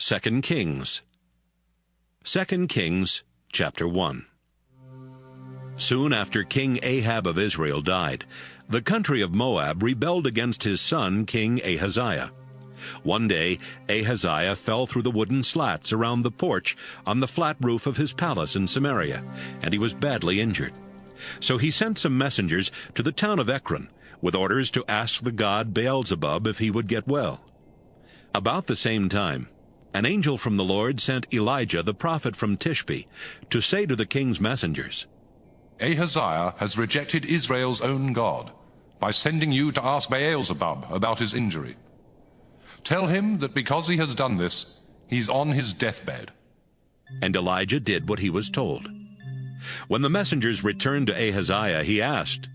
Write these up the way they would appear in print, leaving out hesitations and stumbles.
2 Kings. 2 Kings, chapter 1. Soon after King Ahab of Israel died, the country of Moab rebelled against his son King Ahaziah. One day Ahaziah fell through the wooden slats around the porch on the flat roof of his palace in Samaria, and he was badly injured. So he sent some messengers to the town of Ekron, with orders to ask the god Beelzebub if he would get well. About the same time, an angel from the Lord sent Elijah the prophet from Tishbe to say to the king's messengers, Ahaziah has rejected Israel's own God by sending you to ask Beelzebub about his injury. Tell him that because he has done this, he's on his deathbed. And Elijah did what he was told. When the messengers returned to Ahaziah, he asked,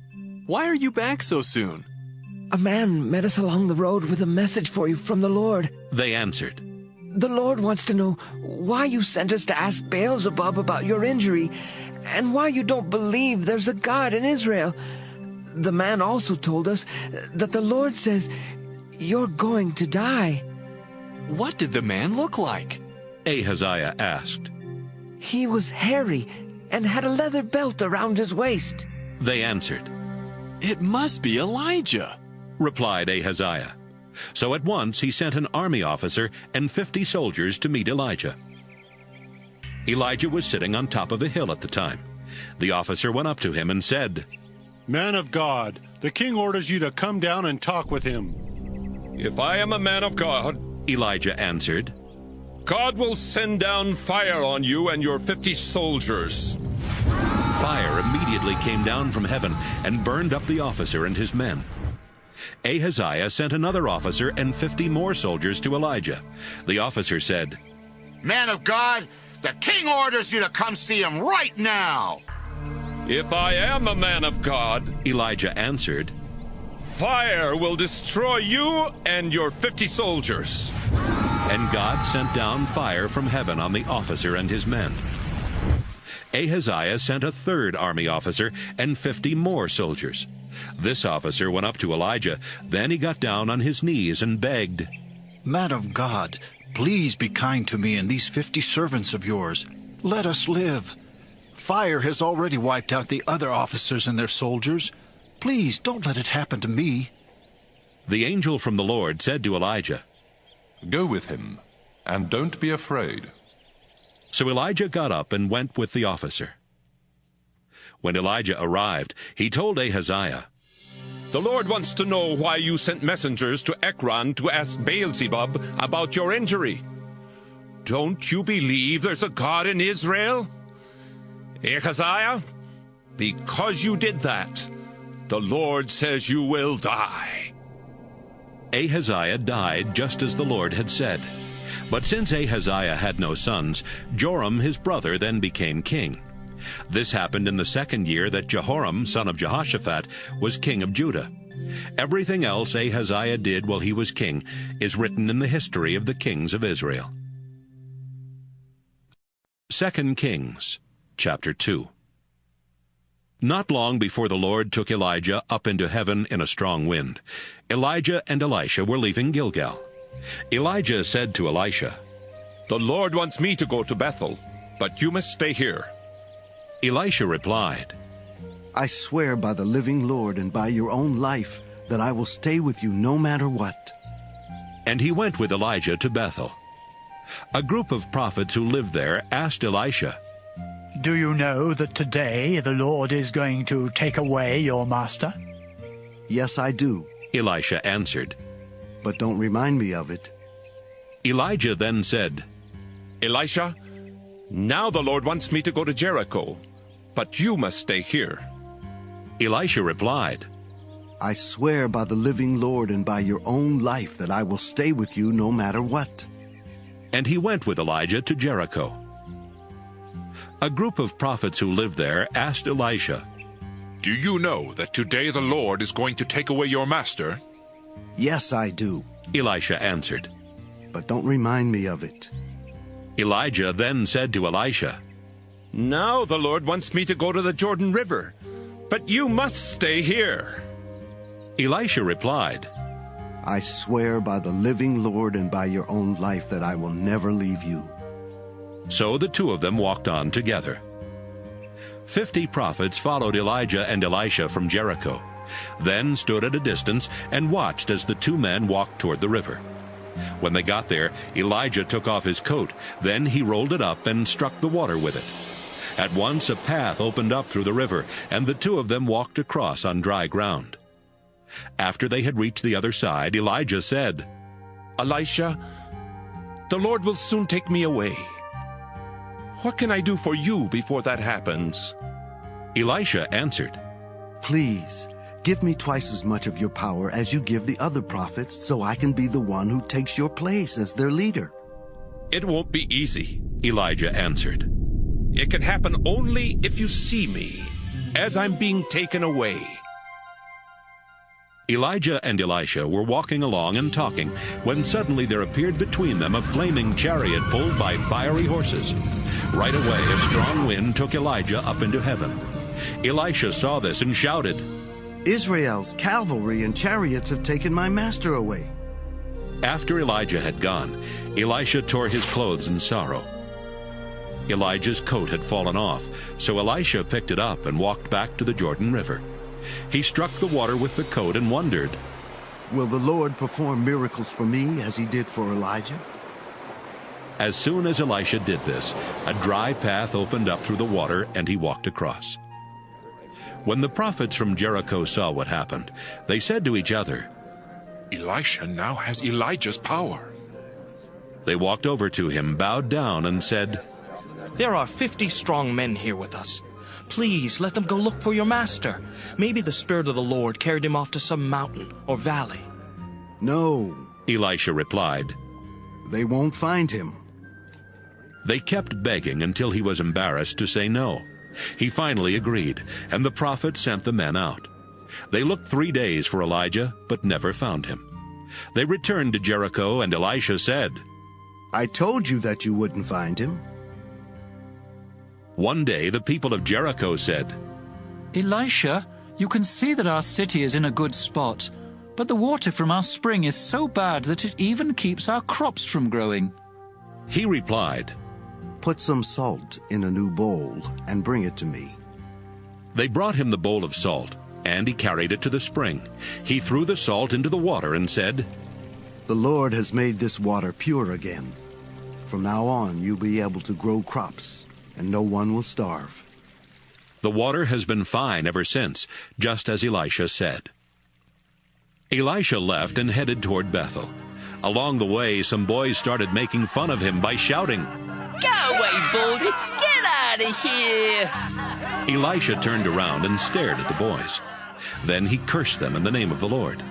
"Why are you back so soon?" "A man met us along the road with a message for you from the Lord." They answered. "The Lord wants to know why you sent us to ask Beelzebub about your injury, and why you don't believe there's a God in Israel. The man also told us that the Lord says you're going to die." What did the man look like? Ahaziah asked. "He was hairy and had a leather belt around his waist." They answered. It must be Elijah, replied Ahaziah. So at once he sent an army officer and 50 soldiers to meet Elijah. Elijah was sitting on top of a hill at the time. The officer went up to him and said, "Man of God, the king orders you to come down and talk with him." "If I am a man of God," Elijah answered, "God will send down fire on you and your 50 soldiers." Fire immediately came down from heaven and burned up the officer and his men. Ahaziah sent another officer and 50 more soldiers to Elijah. The officer said, "Man of God, the king orders you to come see him right now." "If I am a man of God," Elijah answered, "fire will destroy you and your 50 soldiers." And God sent down fire from heaven on the officer and his men. Ahaziah sent a third army officer and 50 more soldiers. This officer went up to Elijah. Then he got down on his knees and begged, "Man of God, please be kind to me and these 50 servants of yours. Let us live. Fire has already wiped out the other officers and their soldiers. Please don't let it happen to me." The angel from the Lord said to Elijah, Go with him, and don't be afraid. So Elijah got up and went with the officer. When Elijah arrived, he told Ahaziah, "The Lord wants to know why you sent messengers to Ekron to ask Beelzebub about your injury. Don't you believe there's a God in Israel? Ahaziah, because you did that, the Lord says you will die." Ahaziah died just as the Lord had said. But since Ahaziah had no sons, Joram his brother then became king. This happened in the 2nd year that Jehoram, son of Jehoshaphat, was king of Judah. Everything else Ahaziah did while he was king is written in the history of the kings of Israel. 2 Kings, chapter 2. Not long before the Lord took Elijah up into heaven in a strong wind, Elijah and Elisha were leaving Gilgal. Elijah said to Elisha, "The Lord wants me to go to Bethel, but you must stay here." Elisha replied, "I swear by the living Lord and by your own life that I will stay with you no matter what." And he went with Elijah to Bethel. A group of prophets who lived there asked Elisha, "Do you know that today the Lord is going to take away your master?" "Yes, I do," Elisha answered. "But don't remind me of it." Elijah then said, "Elisha, now the Lord wants me to go to Jericho, but you must stay here." Elisha replied, "I swear by the living Lord and by your own life that I will stay with you no matter what." And he went with Elijah to Jericho. A group of prophets who lived there asked Elisha, "Do you know that today the Lord is going to take away your master?" "Yes, I do," Elisha answered. "But don't remind me of it." Elijah then said to Elisha, "Now the Lord wants me to go to the Jordan River, but you must stay here." Elisha replied, I swear by the living Lord and by your own life that I will never leave you." So the two of them walked on together. 50 prophets followed Elijah and Elisha from Jericho, then stood at a distance and watched as the two men walked toward the river. When they got there, Elijah took off his coat. Then he rolled it up and struck the water with it. At once a path opened up through the river, and the two of them walked across on dry ground. After they had reached the other side, Elijah said, "Elisha, the Lord will soon take me away. What can I do for you before that happens?" Elisha answered, "Please, give me twice as much of your power as you give the other prophets, so I can be the one who takes your place as their leader." "It won't be easy," Elijah answered. "It can happen only if you see me, as I'm being taken away." Elijah and Elisha were walking along and talking, when suddenly there appeared between them a flaming chariot pulled by fiery horses. Right away a strong wind took Elijah up into heaven. Elisha saw this and shouted, "Israel's cavalry and chariots have taken my master away." After Elijah had gone, Elisha tore his clothes in sorrow. Elijah's coat had fallen off, so Elisha picked it up and walked back to the Jordan River. He struck the water with the coat and wondered, "Will the Lord perform miracles for me as he did for Elijah?" As soon as Elisha did this, a dry path opened up through the water, and he walked across. When the prophets from Jericho saw what happened, they said to each other, "Elisha now has Elijah's power." They walked over to him, bowed down, and said, "There are 50 strong men here with us. Please let them go look for your master. Maybe the Spirit of the Lord carried him off to some mountain or valley." "No," Elisha replied. "They won't find him." They kept begging until he was embarrassed to say no. He finally agreed, and the prophet sent the men out. They looked 3 days for Elijah, but never found him. They returned to Jericho, and Elisha said, "I told you that you wouldn't find him." One day the people of Jericho said, "Elisha, you can see that our city is in a good spot, but the water from our spring is so bad that it even keeps our crops from growing." He replied, "Put some salt in a new bowl and bring it to me." They brought him the bowl of salt, and he carried it to the spring. He threw the salt into the water and said, "The Lord has made this water pure again. From now on you'll be able to grow crops, and no one will starve." The water has been fine ever since, just as Elisha said. Elisha left and headed toward Bethel. Along the way, some boys started making fun of him by shouting, "Go away, Baldy! Get out of here!" Elisha turned around and stared at the boys. Then he cursed them in the name of the Lord.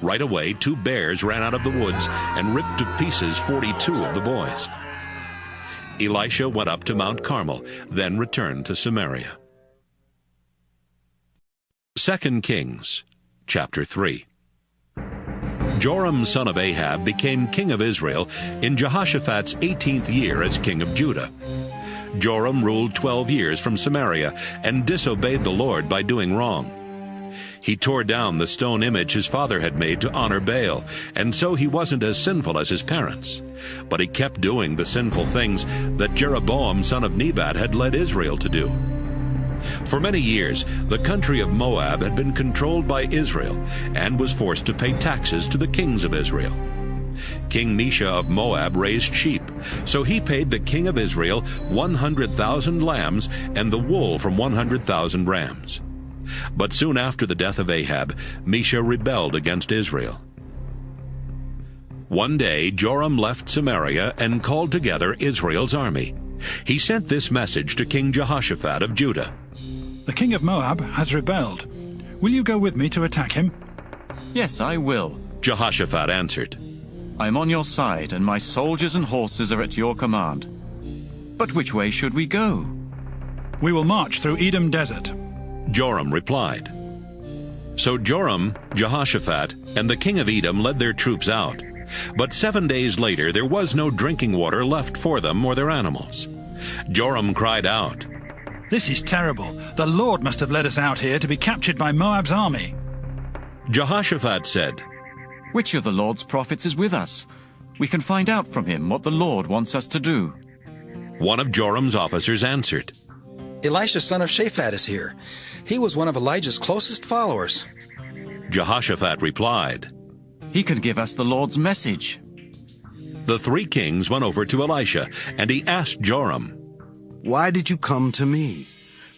Right away, 2 bears ran out of the woods and ripped to pieces 42 of the boys. Elisha went up to Mount Carmel, then returned to Samaria. 2 Kings, chapter 3. Joram son of Ahab became king of Israel in Jehoshaphat's 18th year as king of Judah. Joram ruled 12 years from Samaria and disobeyed the Lord by doing wrong. He tore down the stone image his father had made to honor Baal, and so he wasn't as sinful as his parents. But he kept doing the sinful things that Jeroboam son of Nebat had led Israel to do. For many years, the country of Moab had been controlled by Israel and was forced to pay taxes to the kings of Israel. King Mesha of Moab raised sheep, so he paid the king of Israel 100,000 lambs and the wool from 100,000 rams. But soon after the death of Ahab, Mesha rebelled against Israel. One day Joram left Samaria and called together Israel's army. He sent this message to King Jehoshaphat of Judah. "The king of Moab has rebelled. Will you go with me to attack him?" "Yes, I will," Jehoshaphat answered. "I am on your side, and my soldiers and horses are at your command. But which way should we go?" "We will march through Edom Desert," Joram replied. So Joram, Jehoshaphat, and the king of Edom led their troops out. But 7 days later there was no drinking water left for them or their animals. Joram cried out, "This is terrible. The Lord must have led us out here to be captured by Moab's army." Jehoshaphat said, Which of the Lord's prophets is with us? We can find out from him what the Lord wants us to do. One of Joram's officers answered, Elisha, son of Shaphat, is here. He was one of Elijah's closest followers. Jehoshaphat replied, He can give us the Lord's message. The three kings went over to Elisha, and he asked Joram, Why did you come to me?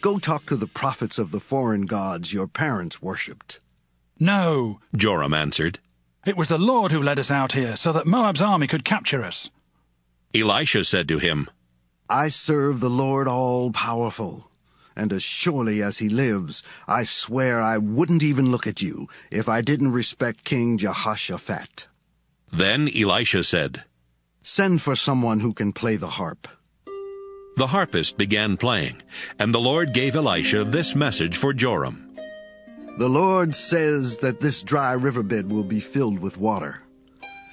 Go talk to the prophets of the foreign gods your parents worshipped. No, Joram answered. It was the Lord who led us out here so that Moab's army could capture us. Elisha said to him, I serve the Lord all-powerful, and as surely as he lives, I swear I wouldn't even look at you if I didn't respect King Jehoshaphat. Then Elisha said, Send for someone who can play the harp. The harpist began playing, and the Lord gave Elisha this message for Joram. The Lord says that this dry riverbed will be filled with water.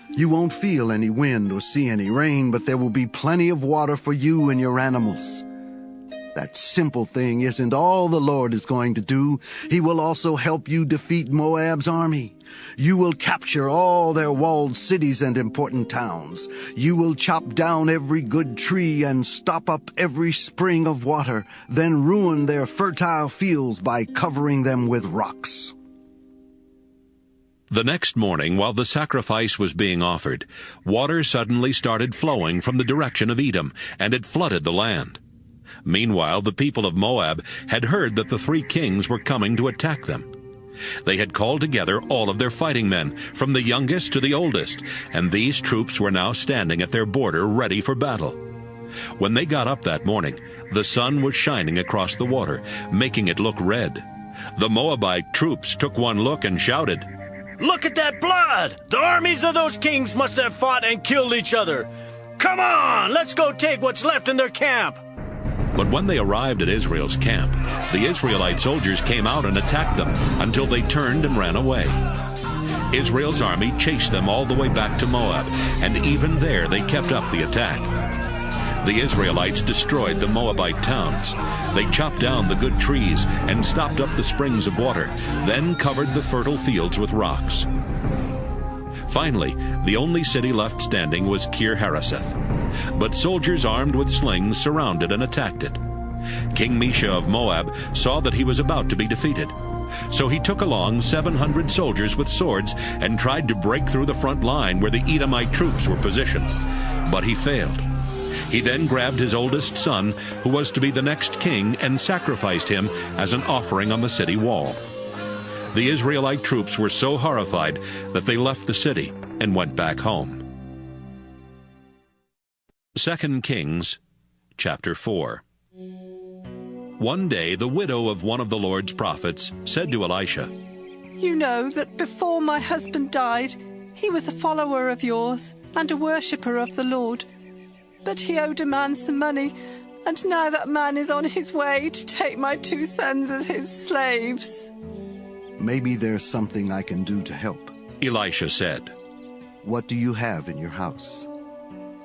You won't feel any wind or see any rain, but there will be plenty of water for you and your animals. That simple thing isn't all the Lord is going to do. He will also help you defeat Moab's army. You will capture all their walled cities and important towns. You will chop down every good tree and stop up every spring of water, then ruin their fertile fields by covering them with rocks. The next morning, while the sacrifice was being offered, water suddenly started flowing from the direction of Edom, and it flooded the land. Meanwhile, the people of Moab had heard that the three kings were coming to attack them. They had called together all of their fighting men, from the youngest to the oldest, and these troops were now standing at their border ready for battle. When they got up that morning, the sun was shining across the water, making it look red. The Moabite troops took one look and shouted, Look at that blood! The armies of those kings must have fought and killed each other. Come on, let's go take what's left in their camp. But when they arrived at Israel's camp, the Israelite soldiers came out and attacked them until they turned and ran away. Israel's army chased them all the way back to Moab, and even there they kept up the attack. The Israelites destroyed the Moabite towns. They chopped down the good trees and stopped up the springs of water, then covered the fertile fields with rocks. Finally, the only city left standing was Kir-Hareseth. But soldiers armed with slings surrounded and attacked it. King Mesha of Moab saw that he was about to be defeated. So he took along 700 soldiers with swords and tried to break through the front line where the Edomite troops were positioned. But he failed. He then grabbed his oldest son, who was to be the next king, and sacrificed him as an offering on the city wall. The Israelite troops were so horrified that they left the city and went back home. 2 Kings, chapter 4. One day the widow of one of the Lord's prophets said to Elisha, You know that before my husband died, he was a follower of yours and a worshipper of the Lord. But he owed a man some money, and now that man is on his way to take my 2 sons as his slaves. Maybe there's something I can do to help. Elisha said, What do you have in your house?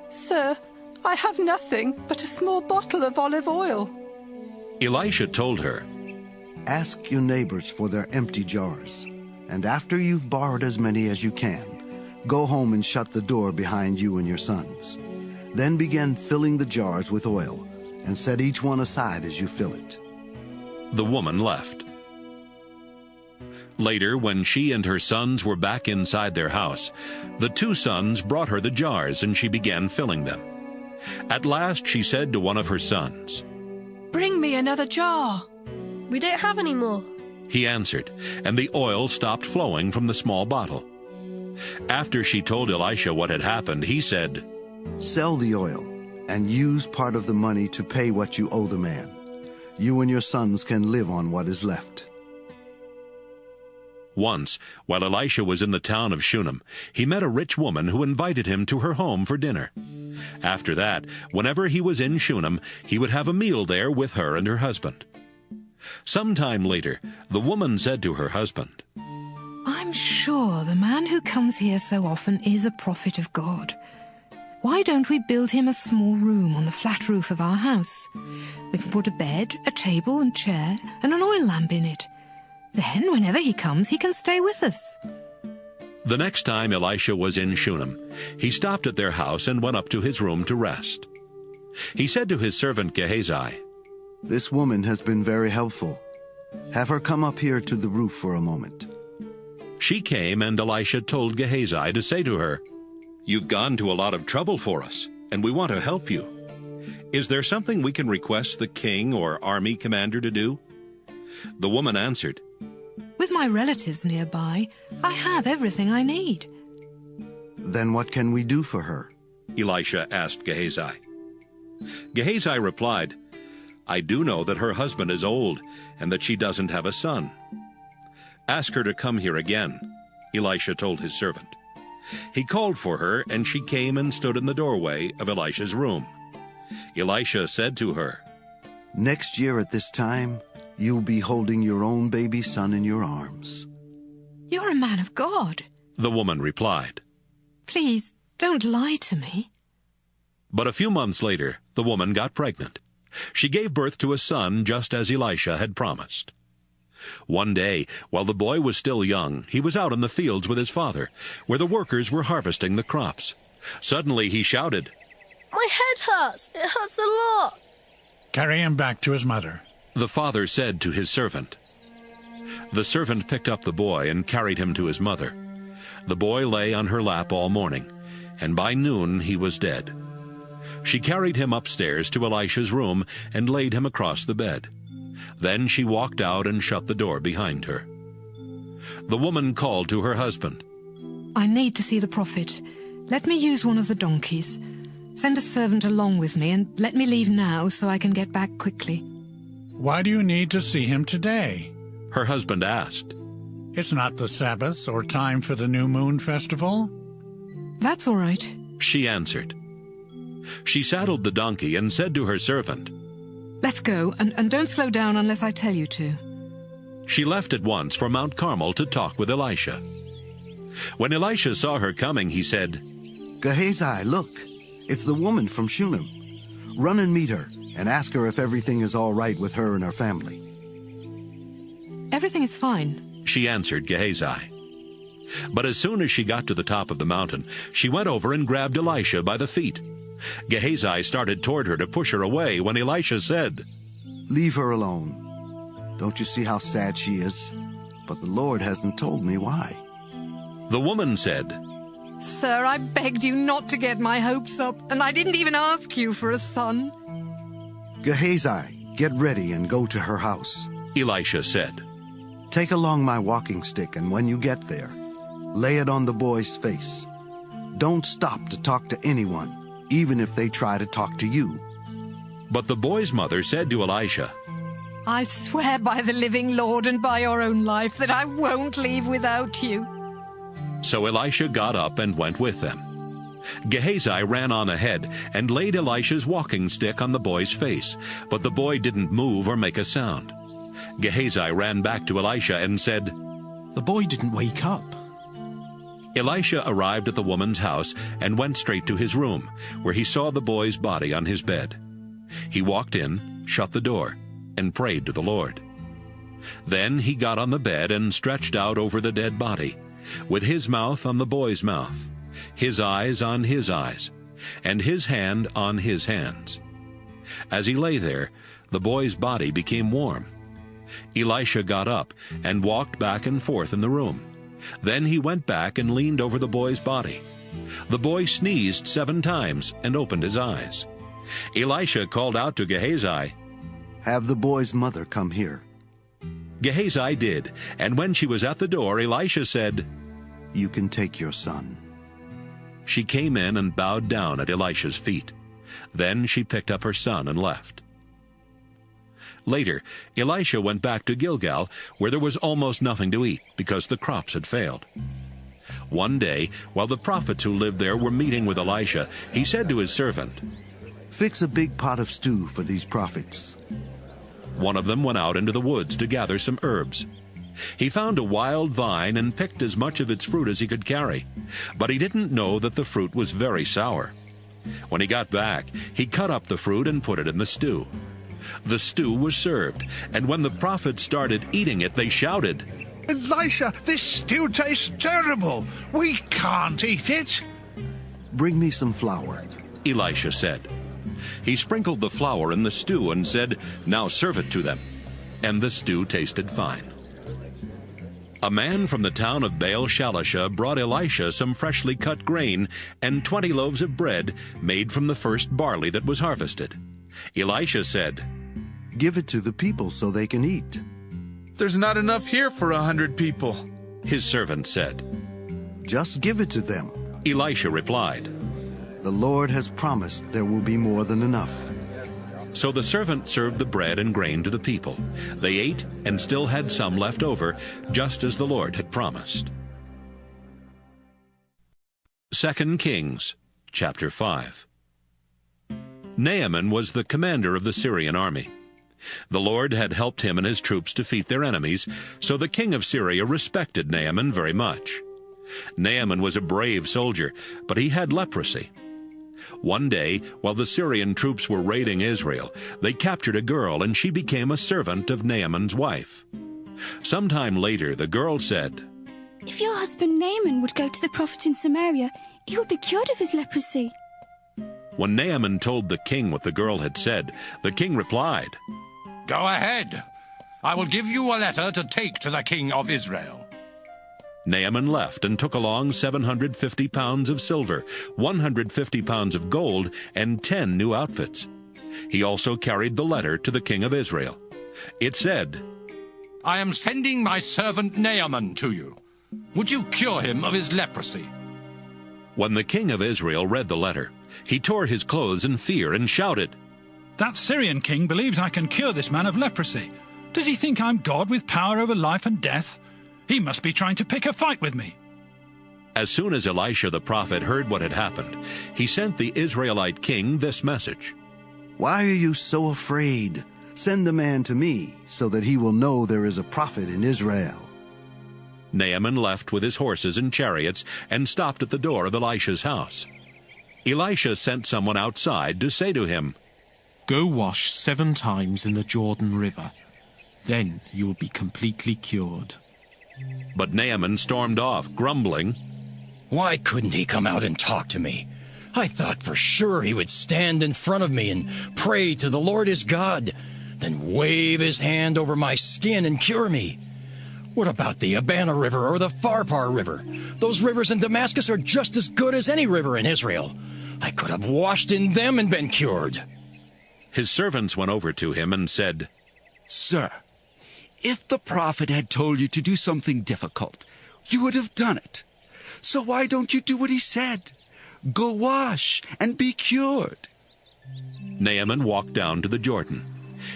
Sir, I have nothing but a small bottle of olive oil. Elisha told her, Ask your neighbors for their empty jars, and after you've borrowed as many as you can, go home and shut the door behind you and your sons. Then begin filling the jars with oil, and set each one aside as you fill it. The woman left. Later, when she and her sons were back inside their house, the 2 sons brought her the jars, and she began filling them. At last she said to one of her sons, Bring me another jar. We don't have any more. He answered, and the oil stopped flowing from the small bottle. After she told Elisha what had happened, he said, Sell the oil, and use part of the money to pay what you owe the man. You and your sons can live on what is left. Once, while Elisha was in the town of Shunem, he met a rich woman who invited him to her home for dinner. After that, whenever he was in Shunem, he would have a meal there with her and her husband. Some time later, the woman said to her husband, I'm sure the man who comes here so often is a prophet of God. Why don't we build him a small room on the flat roof of our house? We can put a bed, a table and chair, and an oil lamp in it. Then, whenever he comes, he can stay with us. The next time Elisha was in Shunem, he stopped at their house and went up to his room to rest. He said to his servant Gehazi, "This woman has been very helpful. Have her come up here to the roof for a moment." She came, and Elisha told Gehazi to say to her, "You've gone to a lot of trouble for us, and we want to help you. Is there something we can request the king or army commander to do?" The woman answered, "With my relatives nearby, I have everything I need." "Then what can we do for her?" Elisha asked Gehazi. Gehazi replied, "I do know that her husband is old and that she doesn't have a son." "Ask her to come here again," Elisha told his servant. He called for her, and she came and stood in the doorway of Elisha's room. Elisha said to her, "Next year at this time, you'll be holding your own baby son in your arms." "You're a man of God," the woman replied. "Please, don't lie to me." But a few months later, the woman got pregnant. She gave birth to a son, just as Elisha had promised. One day, while the boy was still young, he was out in the fields with his father, where the workers were harvesting the crops. Suddenly he shouted, "My head hurts! It hurts a lot!" "Carry him back to his mother," the father said to his servant. The servant picked up the boy and carried him to his mother. The boy lay on her lap all morning, and by noon he was dead. She carried him upstairs to Elisha's room and laid him across the bed. Then she walked out and shut the door behind her. The woman called to her husband. "I need to see the prophet. Let me use one of the donkeys. Send a servant along with me and let me leave now so I can get back quickly." "Why do you need to see him today?" her husband asked. "It's not the Sabbath or time for the new moon festival." "That's all right," she answered. She saddled the donkey and said to her servant, "Let's go, and don't slow down unless I tell you to." She left at once for Mount Carmel to talk with Elisha. When Elisha saw her coming, he said, "Gehazi, look, it's the woman from Shunem. Run and meet her, and ask her if everything is all right with her and her family." "Everything is fine," she answered Gehazi. But as soon as she got to the top of the mountain, she went over and grabbed Elisha by the feet. Gehazi started toward her to push her away when Elisha said, "Leave her alone. Don't you see how sad she is? But the Lord hasn't told me why." The woman said, "Sir, I begged you not to get my hopes up, and I didn't even ask you for a son." "Gehazi, get ready and go to her house," Elisha said. "Take along my walking stick, and when you get there, lay it on the boy's face. Don't stop to talk to anyone, even if they try to talk to you." But the boy's mother said to Elisha, "I swear by the living Lord and by your own life that I won't leave without you." So Elisha got up and went with them. Gehazi ran on ahead and laid Elisha's walking stick on the boy's face, but the boy didn't move or make a sound. Gehazi ran back to Elisha and said, "The boy didn't wake up." Elisha arrived at the woman's house and went straight to his room, where he saw the boy's body on his bed. He walked in, shut the door, and prayed to the Lord. Then he got on the bed and stretched out over the dead body, with his mouth on the boy's mouth, his eyes on his eyes, and his hand on his hands. As he lay there, the boy's body became warm. Elisha got up and walked back and forth in the room. Then he went back and leaned over the boy's body. The boy sneezed 7 times and opened his eyes. Elisha called out to Gehazi, "Have the boy's mother come here." Gehazi did, and when she was at the door, Elisha said, "You can take your son." She came in and bowed down at Elisha's feet. Then she picked up her son and left. Later, Elisha went back to Gilgal, where there was almost nothing to eat because the crops had failed. One day, while the prophets who lived there were meeting with Elisha, he said to his servant, "Fix a big pot of stew for these prophets." One of them went out into the woods to gather some herbs. He found a wild vine and picked as much of its fruit as he could carry, but he didn't know that the fruit was very sour. When he got back, he cut up the fruit and put it in the stew. The stew was served, and when the prophets started eating it, they shouted, Elisha, this stew tastes terrible. We can't eat it. Bring me some flour, Elisha said. He sprinkled the flour in the stew and said, "Now serve it to them." And the stew tasted fine. A man from the town of Baal-Shalisha brought Elisha some freshly cut grain and 20 loaves of bread made from the first barley that was harvested. Elisha said, "Give it to the people so they can eat." "There's not enough here for 100 people," his servant said. "Just give it to them," Elisha replied. "The Lord has promised there will be more than enough." So the servant served the bread and grain to the people. They ate and still had some left over, just as the Lord had promised. 2 Kings, chapter 5. Naaman was the commander of the Syrian army. The Lord had helped him and his troops defeat their enemies, so the king of Syria respected Naaman very much. Naaman was a brave soldier, but he had leprosy. One day, while the Syrian troops were raiding Israel, they captured a girl, and she became a servant of Naaman's wife. Sometime later, the girl said, "If your husband Naaman would go to the prophet in Samaria, he would be cured of his leprosy." When Naaman told the king what the girl had said, the king replied, "Go ahead. I will give you a letter to take to the king of Israel." Naaman left and took along 750 pounds of silver, 150 pounds of gold, and 10 new outfits. He also carried the letter to the king of Israel. It said, "I am sending my servant Naaman to you. Would you cure him of his leprosy?" When the king of Israel read the letter, he tore his clothes in fear and shouted, "That Syrian king believes I can cure this man of leprosy. Does he think I'm God with power over life and death? He must be trying to pick a fight with me." As soon as Elisha the prophet heard what had happened, he sent the Israelite king this message, "Why are you so afraid? Send the man to me, so that he will know there is a prophet in Israel." Naaman left with his horses and chariots and stopped at the door of Elisha's house. Elisha sent someone outside to say to him, "Go wash 7 times in the Jordan River. Then you will be completely cured." But Naaman stormed off, grumbling, "Why couldn't he come out and talk to me? I thought for sure he would stand in front of me and pray to the Lord his God, then wave his hand over my skin and cure me. What about the Abana River or the Pharpar River? Those rivers in Damascus are just as good as any river in Israel. I could have washed in them and been cured." His servants went over to him and said, "Sir, if the prophet had told you to do something difficult, you would have done it. So why don't you do what he said? Go wash and be cured." Naaman walked down to the Jordan.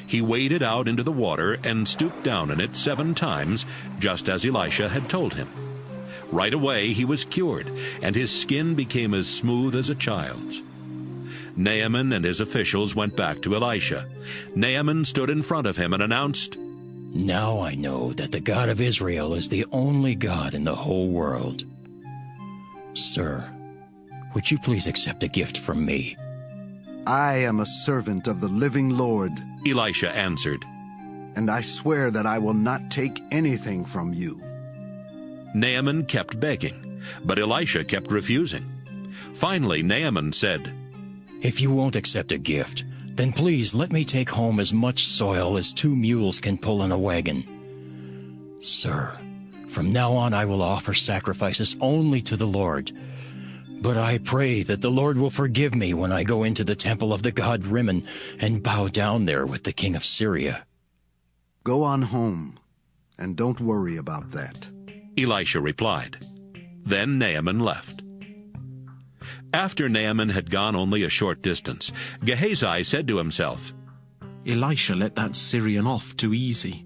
He waded out into the water and stooped down in it 7 times, just as Elisha had told him. Right away he was cured, and his skin became as smooth as a child's. Naaman and his officials went back to Elisha. Naaman stood in front of him and announced, "Now I know that the God of Israel is the only God in the whole world. Sir, would you please accept a gift from me?" "I am a servant of the living Lord," Elisha answered, "and I swear that I will not take anything from you." Naaman kept begging, but Elisha kept refusing. Finally, Naaman said, "If you won't accept a gift, then please let me take home as much soil as 2 mules can pull in a wagon. Sir, from now on I will offer sacrifices only to the Lord. But I pray that the Lord will forgive me when I go into the temple of the god Rimmon and bow down there with the king of Syria." "Go on home, and don't worry about that," Elisha replied. Then Naaman left. After Naaman had gone only a short distance, Gehazi said to himself, "Elisha let that Syrian off too easy.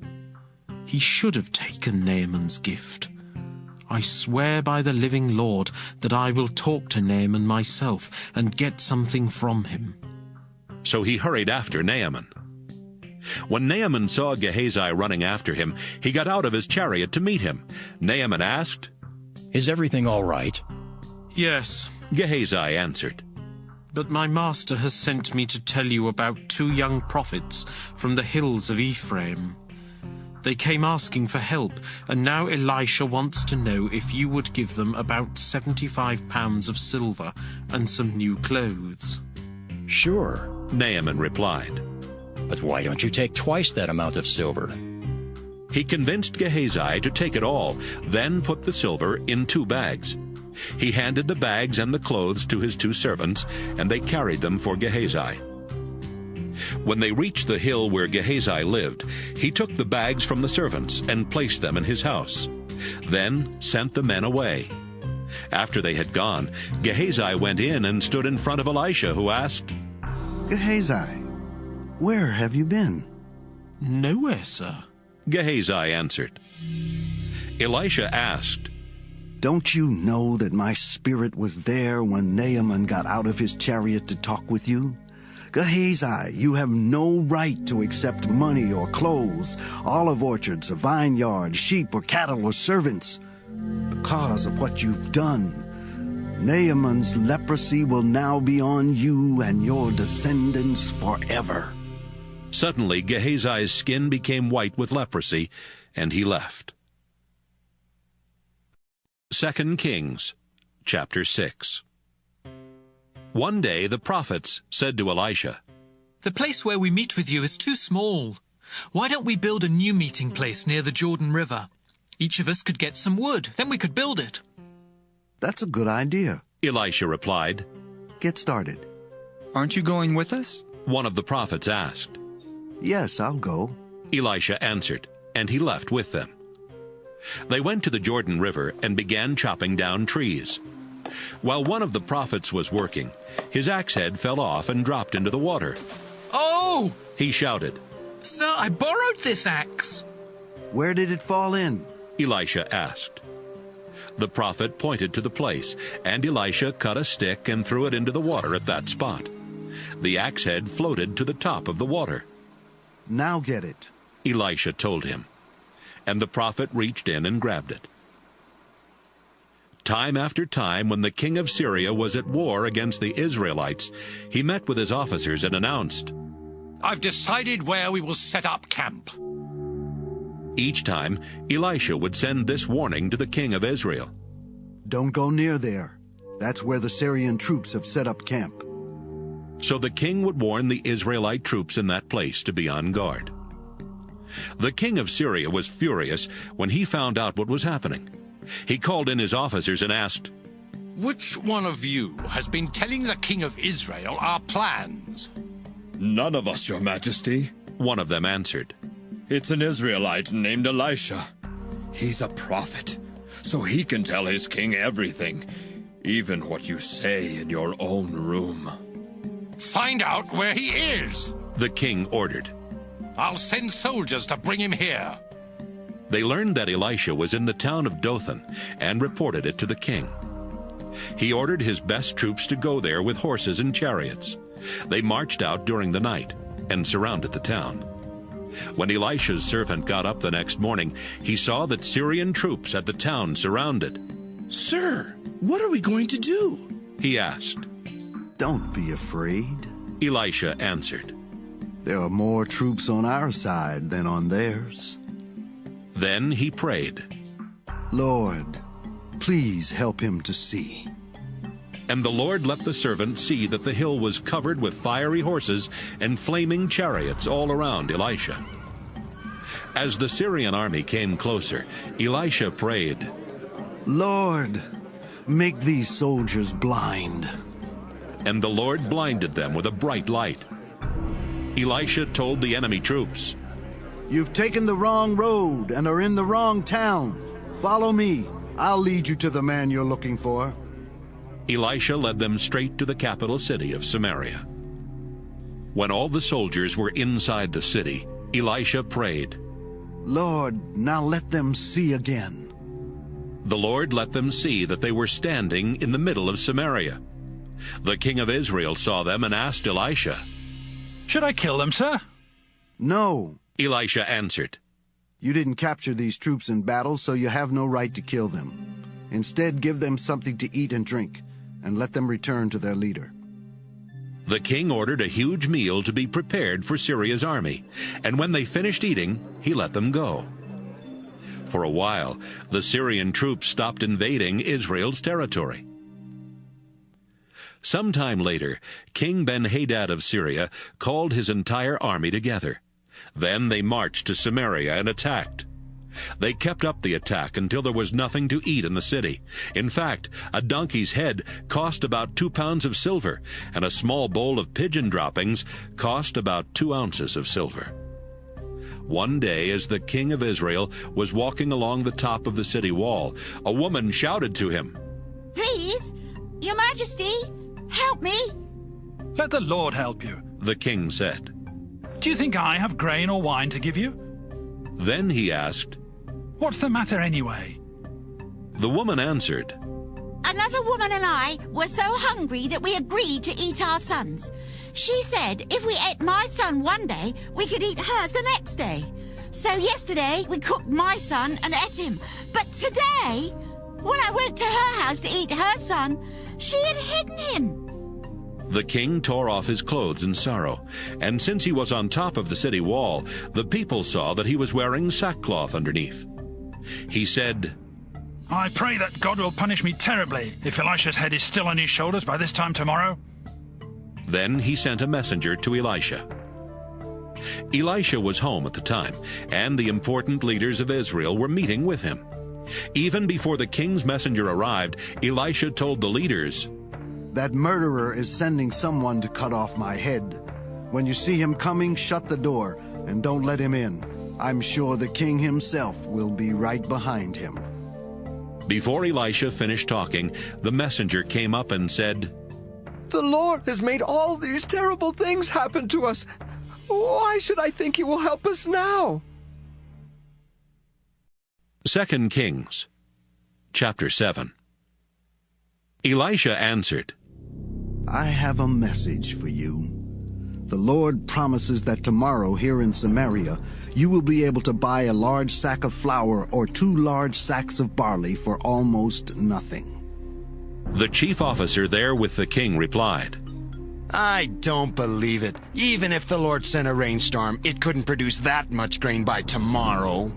He should have taken Naaman's gift. I swear by the living Lord that I will talk to Naaman myself and get something from him." So he hurried after Naaman. When Naaman saw Gehazi running after him, he got out of his chariot to meet him. Naaman asked, "Is everything all right?" "Yes," Gehazi answered. "But my master has sent me to tell you about 2 young prophets from the hills of Ephraim. They came asking for help, and now Elisha wants to know if you would give them about 75 pounds of silver and some new clothes." "Sure," Naaman replied. "But why don't you take twice that amount of silver?" He convinced Gehazi to take it all, then put the silver in 2 bags. He handed the bags and the clothes to his 2 servants, and they carried them for Gehazi. When they reached the hill where Gehazi lived, he took the bags from the servants and placed them in his house, then sent the men away. After they had gone, Gehazi went in and stood in front of Elisha, who asked, "Gehazi, where have you been?" "Nowhere, sir," Gehazi answered. Elisha asked, "Don't you know that my spirit was there when Naaman got out of his chariot to talk with you? Gehazi, you have no right to accept money or clothes, olive orchards, a vineyard, sheep or cattle or servants. Because of what you've done, Naaman's leprosy will now be on you and your descendants forever." Suddenly Gehazi's skin became white with leprosy, and he left. 2 Kings, chapter 6. One day the prophets said to Elisha, "The place where we meet with you is too small. Why don't we build a new meeting place near the Jordan River? Each of us could get some wood, then we could build it." "That's a good idea," Elisha replied. "Get started." "Aren't you going with us?" one of the prophets asked. "Yes, I'll go," Elisha answered, and he left with them. They went to the Jordan River and began chopping down trees. While one of the prophets was working, his axe head fell off and dropped into the water. "Oh!" he shouted. "Sir, I borrowed this axe." "Where did it fall in?" Elisha asked. The prophet pointed to the place, and Elisha cut a stick and threw it into the water at that spot. The axe head floated to the top of the water. "Now get it," Elisha told him, and the prophet reached in and grabbed it. Time after time, when the king of Syria was at war against the Israelites, he met with his officers and announced, "I've decided where we will set up camp." Each time, Elisha would send this warning to the king of Israel. "Don't go near there. That's where the Syrian troops have set up camp." So the king would warn the Israelite troops in that place to be on guard. The king of Syria was furious when he found out what was happening. He called in his officers and asked, "Which one of you has been telling the king of Israel our plans?" "None of us, your majesty," one of them answered. "It's an Israelite named Elisha. He's a prophet, so he can tell his king everything, even what you say in your own room." "Find out where he is," the king ordered. "I'll send soldiers to bring him here." They learned that Elisha was in the town of Dothan and reported it to the king. He ordered his best troops to go there with horses and chariots. They marched out during the night and surrounded the town. When Elisha's servant got up the next morning, he saw that Syrian troops had the town surrounded. "Sir, what are we going to do?" he asked. "Don't be afraid," Elisha answered. "There are more troops on our side than on theirs." Then he prayed, "Lord, please help him to see." And the Lord let the servant see that the hill was covered with fiery horses and flaming chariots all around Elisha. As the Syrian army came closer, Elisha prayed, "Lord, make these soldiers blind." And the Lord blinded them with a bright light. Elisha told the enemy troops, "You've taken the wrong road and are in the wrong town. Follow me. I'll lead you to the man you're looking for." Elisha led them straight to the capital city of Samaria. When all the soldiers were inside the city, Elisha prayed, "Lord, now let them see again." The Lord let them see that they were standing in the middle of Samaria. The king of Israel saw them and asked Elisha, "Should I kill them, sir?" "No," Elisha answered. "You didn't capture these troops in battle, so you have no right to kill them. Instead, give them something to eat and drink, and let them return to their leader." The king ordered a huge meal to be prepared for Syria's army, and when they finished eating, he let them go. For a while, the Syrian troops stopped invading Israel's territory. Sometime later, King Ben-Hadad of Syria called his entire army together. Then they marched to Samaria and attacked. They kept up the attack until there was nothing to eat in the city. In fact, a donkey's head cost about 2 pounds of silver, and a small bowl of pigeon droppings cost about 2 ounces of silver. One day, as the king of Israel was walking along the top of the city wall, a woman shouted to him, "Please, Your Majesty, help me." "Let the Lord help you," the king said. "Do you think I have grain or wine to give you?" Then he asked, "What's the matter anyway?" The woman answered, "Another woman and I were so hungry that we agreed to eat our sons. She said if we ate my son one day, we could eat hers the next day. So yesterday we cooked my son and ate him. But today, when I went to her house to eat her son, she had hidden him." The king tore off his clothes in sorrow, and since he was on top of the city wall, the people saw that he was wearing sackcloth underneath. He said, "I pray that God will punish me terribly if Elisha's head is still on his shoulders by this time tomorrow." Then he sent a messenger to Elisha. Elisha was home at the time, and the important leaders of Israel were meeting with him. Even before the king's messenger arrived, Elisha told the leaders, "That murderer is sending someone to cut off my head. When you see him coming, shut the door and don't let him in. I'm sure the king himself will be right behind him." Before Elisha finished talking, the messenger came up and said, "The Lord has made all these terrible things happen to us. Why should I think he will help us now?" 2 Kings, chapter 7. Elisha answered, "I have a message for you. The Lord promises that tomorrow here in Samaria you will be able to buy a large sack of flour or 2 large sacks of barley for almost nothing." The chief officer there with the king replied, "I don't believe it. Even if the Lord sent a rainstorm, it couldn't produce that much grain by tomorrow."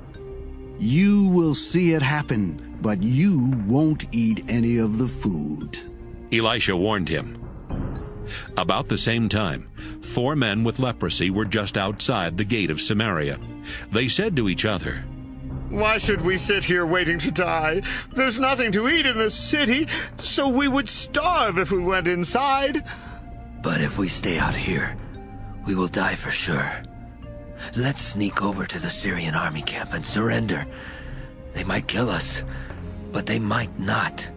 "You will see it happen, but you won't eat any of the food," Elisha warned him. About the same time, 4 men with leprosy were just outside the gate of Samaria. They said to each other, "Why should we sit here waiting to die? There's nothing to eat in the city, so we would starve if we went inside." "But if we stay out here, we will die for sure. Let's sneak over to the Syrian army camp and surrender. They might kill us, but they might not."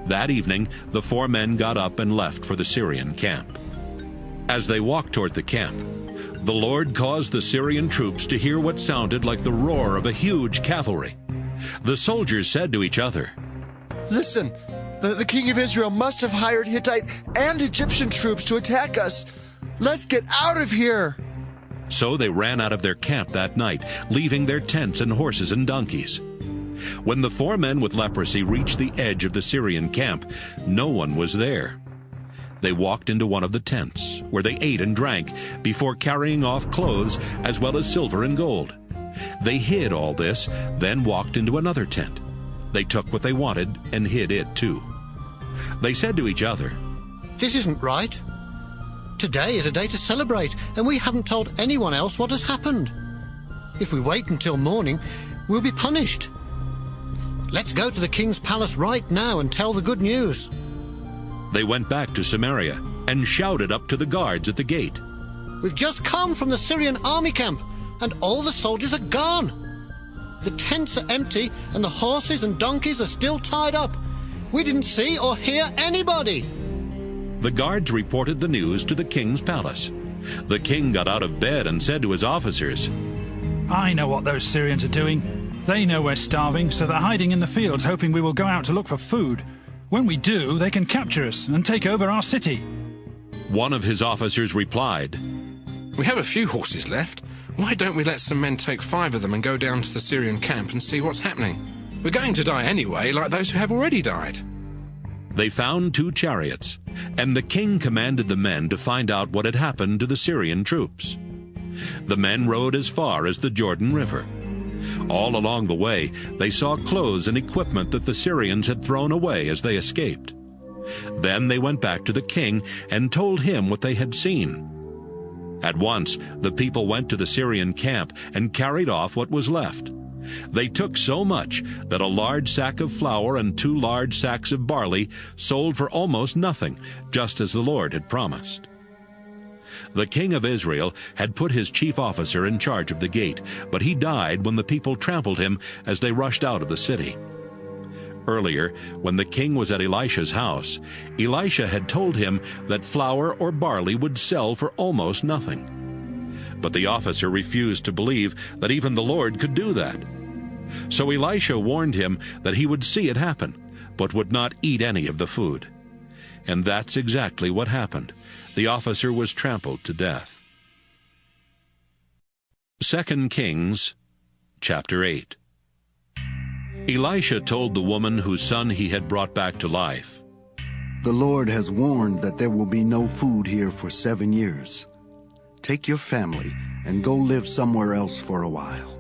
That evening, the 4 men got up and left for the Syrian camp. As they walked toward the camp, the Lord caused the Syrian troops to hear what sounded like the roar of a huge cavalry. The soldiers said to each other, "Listen, the king of Israel must have hired Hittite and Egyptian troops to attack us. Let's get out of here." So they ran out of their camp that night, leaving their tents and horses and donkeys. When the 4 men with leprosy reached the edge of the Syrian camp, no one was there. They walked into one of the tents, where they ate and drank before carrying off clothes as well as silver and gold. They hid all this, then walked into another tent. They took what they wanted and hid it too. They said to each other, "This isn't right. Today is a day to celebrate, and we haven't told anyone else what has happened. If we wait until morning, we'll be punished. Let's go to the king's palace right now and tell the good news." They went back to Samaria and shouted up to the guards at the gate, "We've just come from the Syrian army camp, and all the soldiers are gone. The tents are empty, and the horses and donkeys are still tied up. We didn't see or hear anybody." The guards reported the news to the king's palace. The king got out of bed and said to his officers, "I know what those Syrians are doing. They know we're starving, so they're hiding in the fields, hoping we will go out to look for food. When we do, they can capture us and take over our city." One of his officers replied, "We have a few horses left. Why don't we let some men take 5 of them and go down to the Syrian camp and see what's happening? We're going to die anyway, like those who have already died." They found 2 chariots, And the king commanded the men to find out what had happened to the Syrian troops. The men rode as far as the Jordan River. All along the way, they saw clothes and equipment that the Syrians had thrown away as they escaped. Then they went back to the king and told him what they had seen. At once, the people went to the Syrian camp and carried off what was left. They took so much that a large sack of flour and 2 large sacks of barley sold for almost nothing, just as the Lord had promised. The king of Israel had put his chief officer in charge of the gate, but he died when the people trampled him as they rushed out of the city. Earlier, when the king was at Elisha's house, Elisha had told him that flour or barley would sell for almost nothing. But the officer refused to believe that even the Lord could do that. So Elisha warned him that he would see it happen, but would not eat any of the food. And that's exactly what happened. The officer was trampled to death. 2 Kings, chapter 8. Elisha told the woman whose son he had brought back to life, "The Lord has warned that there will be no food here for 7 years. Take your family and go live somewhere else for a while."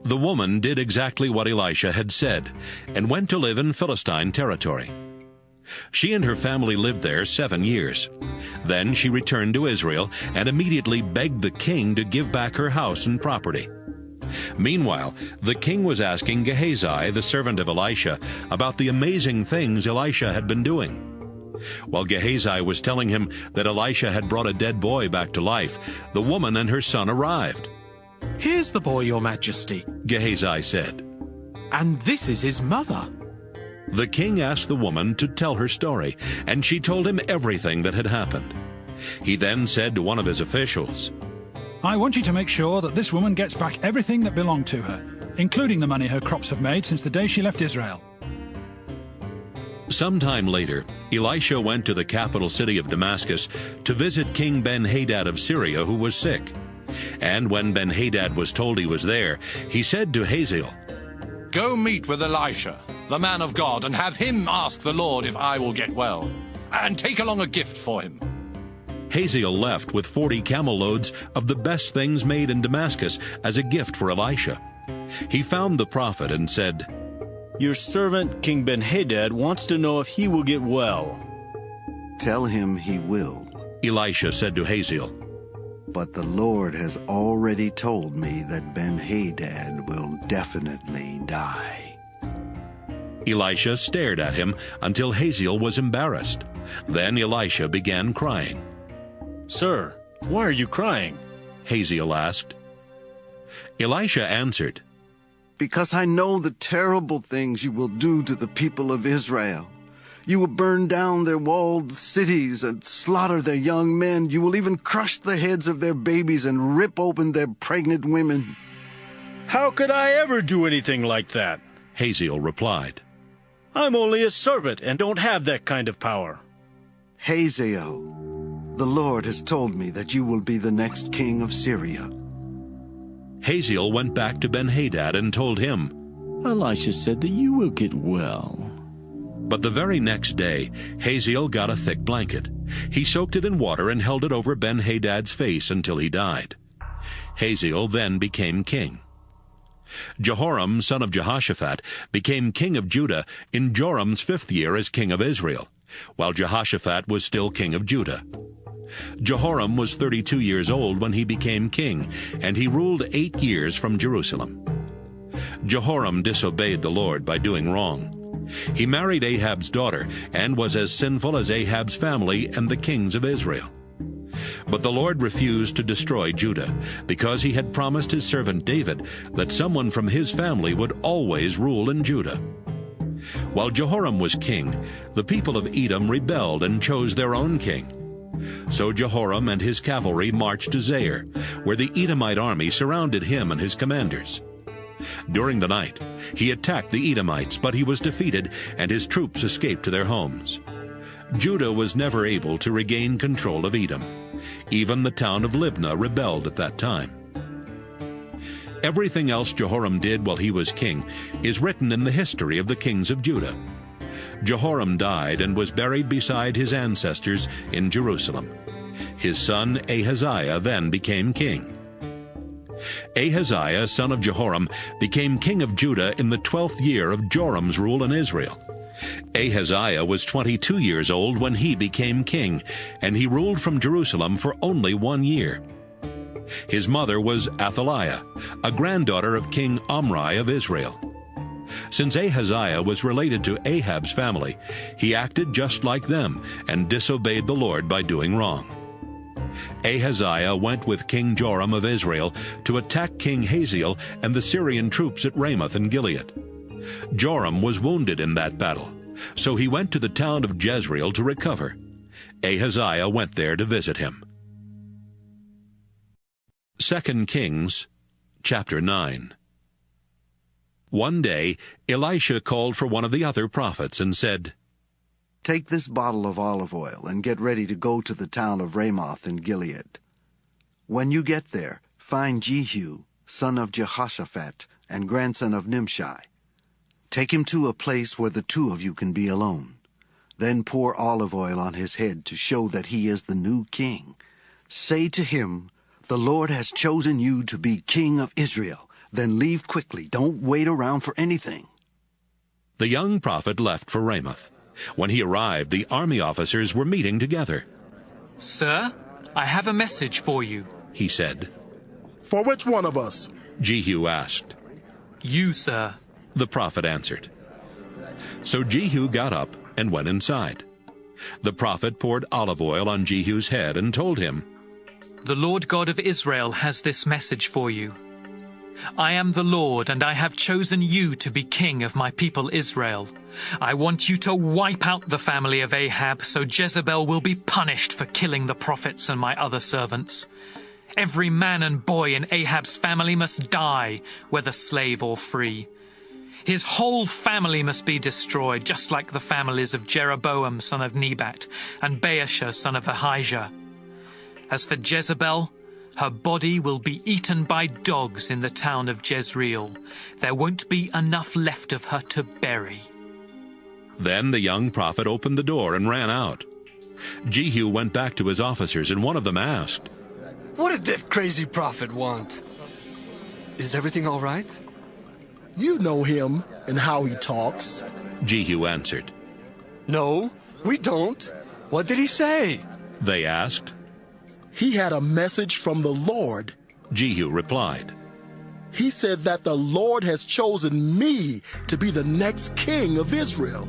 The woman did exactly what Elisha had said and went to live in Philistine territory. She and her family lived there 7 years. Then she returned to Israel and immediately begged the king to give back her house and property. Meanwhile, the king was asking Gehazi, the servant of Elisha, about the amazing things Elisha had been doing. While Gehazi was telling him that Elisha had brought a dead boy back to life, the woman and her son arrived. "Here's the boy, Your Majesty," Gehazi said. "And this is his mother." The king asked the woman to tell her story, and she told him everything that had happened. He then said to one of his officials, "I want you to make sure that this woman gets back everything that belonged to her, including the money her crops have made since the day she left Israel." Sometime later, Elisha went to the capital city of Damascus to visit King Ben-Hadad of Syria, who was sick. And when Ben-Hadad was told he was there, he said to Hazael, "Go meet with Elisha, the man of God, and have him ask the Lord if I will get well, and take along a gift for him." Hazael left with 40 camel loads of the best things made in Damascus as a gift for Elisha. He found the prophet and said, "Your servant, King Ben-Hadad, wants to know if he will get well." "Tell him he will," Elisha said to Hazael. "But the Lord has already told me that Ben-Hadad will definitely die." Elisha stared at him until Hazael was embarrassed. Then Elisha began crying. "Sir, why are you crying?" Hazael asked. Elisha answered, "Because I know the terrible things you will do to the people of Israel. You will burn down their walled cities and slaughter their young men. You will even crush the heads of their babies and rip open their pregnant women." "How could I ever do anything like that?" Hazael replied. "I'm only a servant and don't have that kind of power." "Hazael, the Lord has told me that you will be the next king of Syria." Hazael went back to Ben-Hadad and told him, "Elisha said that you will get well." But the very next day, Hazael got a thick blanket. He soaked it in water and held it over Ben-Hadad's face until he died. Hazael then became king. Jehoram, son of Jehoshaphat, became king of Judah in Joram's 5th year as king of Israel, while Jehoshaphat was still king of Judah. Jehoram was 32 years old when he became king, and he ruled 8 years from Jerusalem. Jehoram disobeyed the Lord by doing wrong. He married Ahab's daughter and was as sinful as Ahab's family and the kings of Israel. But the Lord refused to destroy Judah because he had promised his servant David that someone from his family would always rule in Judah. While Jehoram was king, the people of Edom rebelled and chose their own king. So Jehoram and his cavalry marched to Zair, where the Edomite army surrounded him and his commanders. During the night, he attacked the Edomites, but he was defeated, and his troops escaped to their homes. Judah was never able to regain control of Edom. Even the town of Libnah rebelled at that time. Everything else Jehoram did while he was king is written in the history of the kings of Judah. Jehoram died and was buried beside his ancestors in Jerusalem. His son Ahaziah then became king. Ahaziah, son of Jehoram, became king of Judah in the 12th year of Joram's rule in Israel. Ahaziah was 22 years old when he became king, and he ruled from Jerusalem for only 1 year. His mother was Athaliah, a granddaughter of King Omri of Israel. Since Ahaziah was related to Ahab's family, he acted just like them and disobeyed the Lord by doing wrong. Ahaziah went with King Joram of Israel to attack King Hazael and the Syrian troops at Ramoth in Gilead. Joram was wounded in that battle, so he went to the town of Jezreel to recover. Ahaziah went there to visit him. 2 Kings, chapter 9. One day, Elisha called for one of the other prophets and said, "Take this bottle of olive oil and get ready to go to the town of Ramoth in Gilead. When you get there, find Jehu, son of Jehoshaphat and grandson of Nimshi. Take him to a place where the two of you can be alone. Then pour olive oil on his head to show that he is the new king. Say to him, 'The Lord has chosen you to be king of Israel.' Then leave quickly. Don't wait around for anything." The young prophet left for Ramoth. When he arrived, the army officers were meeting together. "Sir, I have a message for you," he said. "For which one of us?" Jehu asked. "You, sir," the prophet answered. So Jehu got up and went inside. The prophet poured olive oil on Jehu's head and told him, "The Lord God of Israel has this message for you. I am the Lord, and I have chosen you to be king of my people Israel. I want you to wipe out the family of Ahab, so Jezebel will be punished for killing the prophets and my other servants. Every man and boy in Ahab's family must die, whether slave or free. His whole family must be destroyed, just like the families of Jeroboam, son of Nebat, and Baasha, son of Ahijah. As for Jezebel, her body will be eaten by dogs in the town of Jezreel. There won't be enough left of her to bury." Then the young prophet opened the door and ran out. Jehu went back to his officers, and one of them asked, "What did that crazy prophet want? Is everything all right?" "You know him and how he talks," Jehu answered. "No, we don't. What did he say?" they asked. "He had a message from the Lord," Jehu replied. "He said that the Lord has chosen me to be the next king of Israel."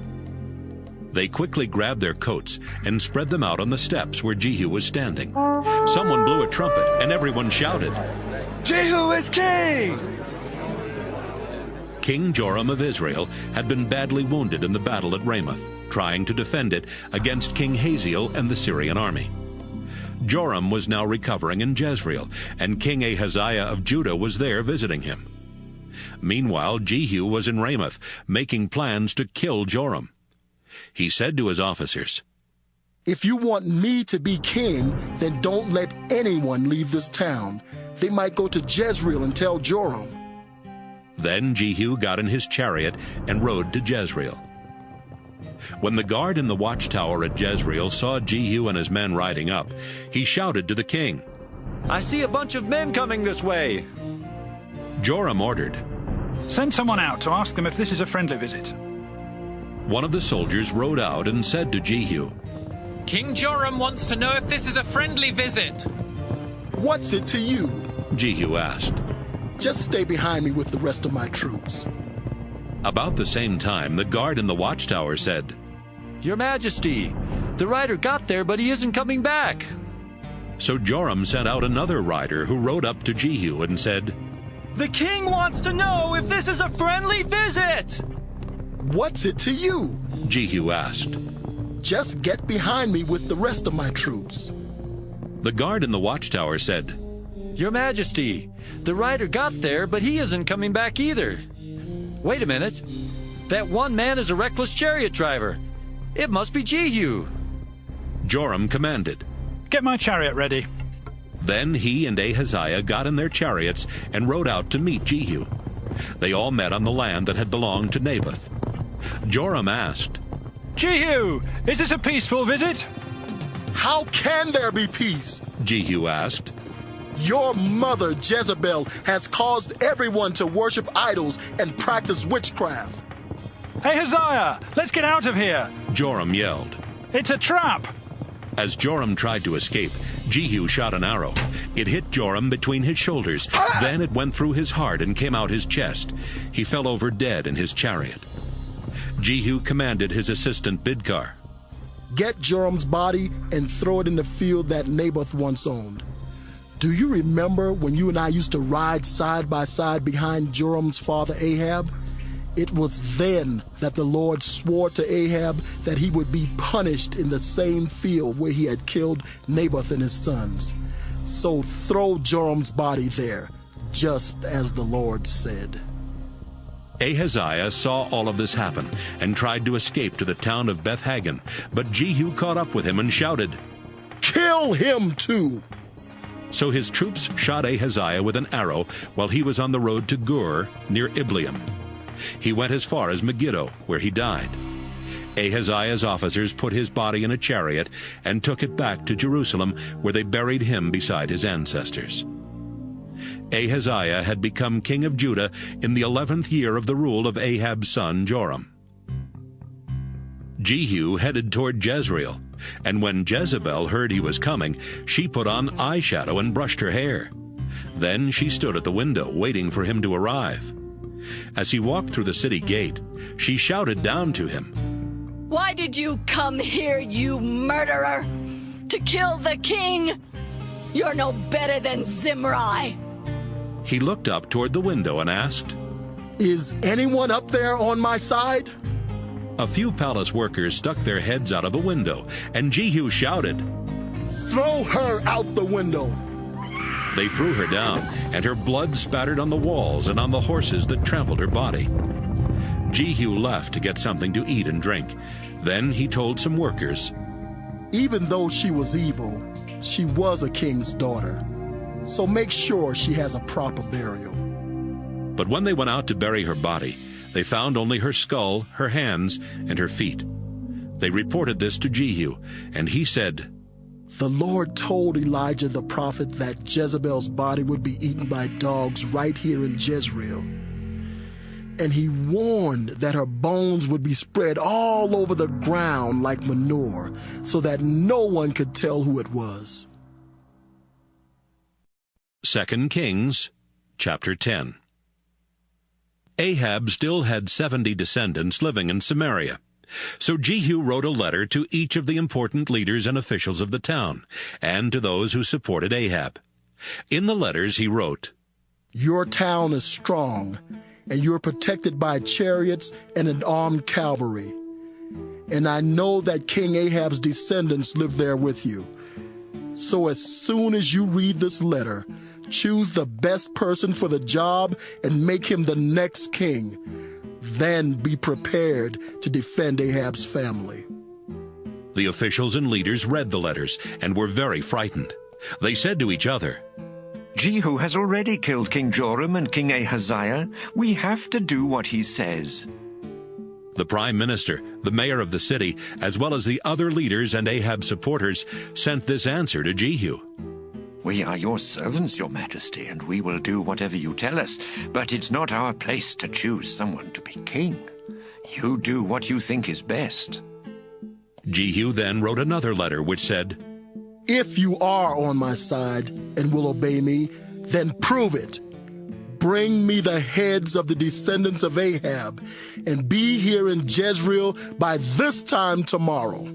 They quickly grabbed their coats and spread them out on the steps where Jehu was standing. Someone blew a trumpet, and everyone shouted, "Jehu is king!" King Joram of Israel had been badly wounded in the battle at Ramoth, trying to defend it against King Hazael and the Syrian army. Joram was now recovering in Jezreel, and King Ahaziah of Judah was there visiting him. Meanwhile, Jehu was in Ramoth, making plans to kill Joram. He said to his officers, "If you want me to be king, then don't let anyone leave this town. They might go to Jezreel and tell Joram." Then Jehu got in his chariot and rode to Jezreel. When the guard in the watchtower at Jezreel saw Jehu and his men riding up, he shouted to the king, "I see a bunch of men coming this way." Joram ordered, "Send someone out to ask them if this is a friendly visit." One of the soldiers rode out and said to Jehu, "King Joram wants to know if this is a friendly visit." "What's it to you?" Jehu asked. "Just stay behind me with the rest of my troops." About the same time, the guard in the watchtower said, "Your Majesty, the rider got there, but he isn't coming back." So Joram sent out another rider who rode up to Jehu and said, "The king wants to know if this is a friendly visit." "What's it to you?" Jehu asked. "Just get behind me with the rest of my troops." The guard in the watchtower said, "Your Majesty, the rider got there, but he isn't coming back either. Wait a minute. That one man is a reckless chariot driver. It must be Jehu." Joram commanded, "Get my chariot ready." Then he and Ahaziah got in their chariots and rode out to meet Jehu. They all met on the land that had belonged to Naboth. Joram asked, Jehu, is this a peaceful visit? How can there be peace? Jehu asked. Your mother, Jezebel, has caused everyone to worship idols and practice witchcraft. Ahaziah, let's get out of here. Joram yelled. It's a trap. As Joram tried to escape, Jehu shot an arrow. It hit Joram between his shoulders. Then it went through his heart and came out his chest. He fell over dead in his chariot. Jehu commanded his assistant Bidkar. Get Joram's body and throw it in the field that Naboth once owned. Do you remember when you and I used to ride side by side behind Joram's father Ahab? It was then that the Lord swore to Ahab that he would be punished in the same field where he had killed Naboth and his sons. So throw Joram's body there, just as the Lord said. Ahaziah saw all of this happen and tried to escape to the town of Beth-Hagan, but Jehu caught up with him and shouted, "Kill him too!" So his troops shot Ahaziah with an arrow while he was on the road to Gur near Ibleam. He went as far as Megiddo, where he died. Ahaziah's officers put his body in a chariot and took it back to Jerusalem, where they buried him beside his ancestors. Ahaziah had become king of Judah in the 11th year of the rule of Ahab's son Joram. Jehu headed toward Jezreel, and when Jezebel heard he was coming, she put on eyeshadow and brushed her hair. Then she stood at the window, waiting for him to arrive. As he walked through the city gate, she shouted down to him, "Why did you come here, you murderer? To kill the king? You're no better than Zimri." He looked up toward the window and asked, "Is anyone up there on my side?" A few palace workers stuck their heads out of the window, and Jehu shouted, "Throw her out the window!" They threw her down, and her blood spattered on the walls and on the horses that trampled her body. Jehu left to get something to eat and drink. Then he told some workers, "Even though she was evil, she was a king's daughter. So make sure she has a proper burial." But when they went out to bury her body, they found only her skull, her hands, and her feet. They reported this to Jehu, and he said, "The Lord told Elijah the prophet that Jezebel's body would be eaten by dogs right here in Jezreel. And he warned that her bones would be spread all over the ground like manure, so that no one could tell who it was." 2 Kings, chapter 10. Ahab still had 70 descendants living in Samaria. So Jehu wrote a letter to each of the important leaders and officials of the town, and to those who supported Ahab. In the letters he wrote, "Your town is strong, and you're protected by chariots and an armed cavalry. And I know that King Ahab's descendants live there with you. So as soon as you read this letter, choose the best person for the job and make him the next king. Then be prepared to defend Ahab's family." The officials and leaders read the letters and were very frightened. They said to each other, "Jehu has already killed King Joram and King Ahaziah. We have to do what he says." The prime minister, the mayor of the city, as well as the other leaders and Ahab's supporters, sent this answer to Jehu. "We are your servants, your majesty, and we will do whatever you tell us, but it's not our place to choose someone to be king. You do what you think is best." Jehu then wrote another letter which said, "If you are on my side and will obey me, then prove it. Bring me the heads of the descendants of Ahab, and be here in Jezreel by this time tomorrow."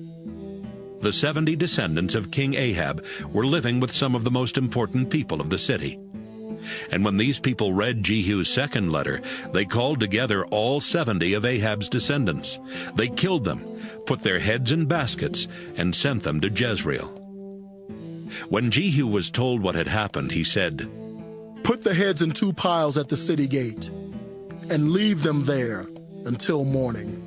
The 70 descendants of King Ahab were living with some of the most important people of the city. And when these people read Jehu's second letter, they called together all 70 of Ahab's descendants. They killed them, put their heads in baskets, and sent them to Jezreel. When Jehu was told what had happened, he said, "Put the heads in 2 piles at the city gate, and leave them there until morning."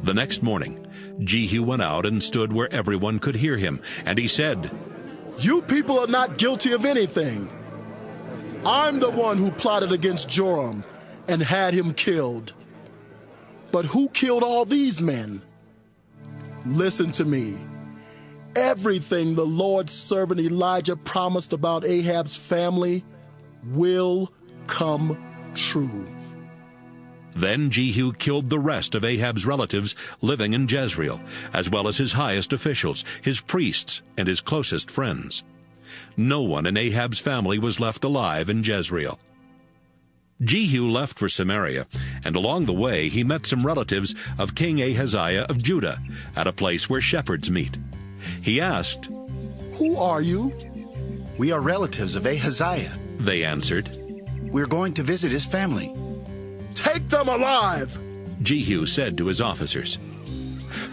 The next morning, Jehu went out and stood where everyone could hear him, and he said, "You people are not guilty of anything. I'm the one who plotted against Joram and had him killed. But who killed all these men? Listen to me. Everything the Lord's servant Elijah promised about Ahab's family will come true. Then Jehu killed the rest of Ahab's relatives living in Jezreel, as well as his highest officials, his priests, and his closest friends. No one in Ahab's family was left alive in Jezreel. Jehu left for Samaria, and along the way he met some relatives of King Ahaziah of Judah at a place where shepherds meet. He asked, "Who are you?" "We are relatives of Ahaziah," they answered. "We're going to visit his family." "Take them alive," Jehu said to his officers.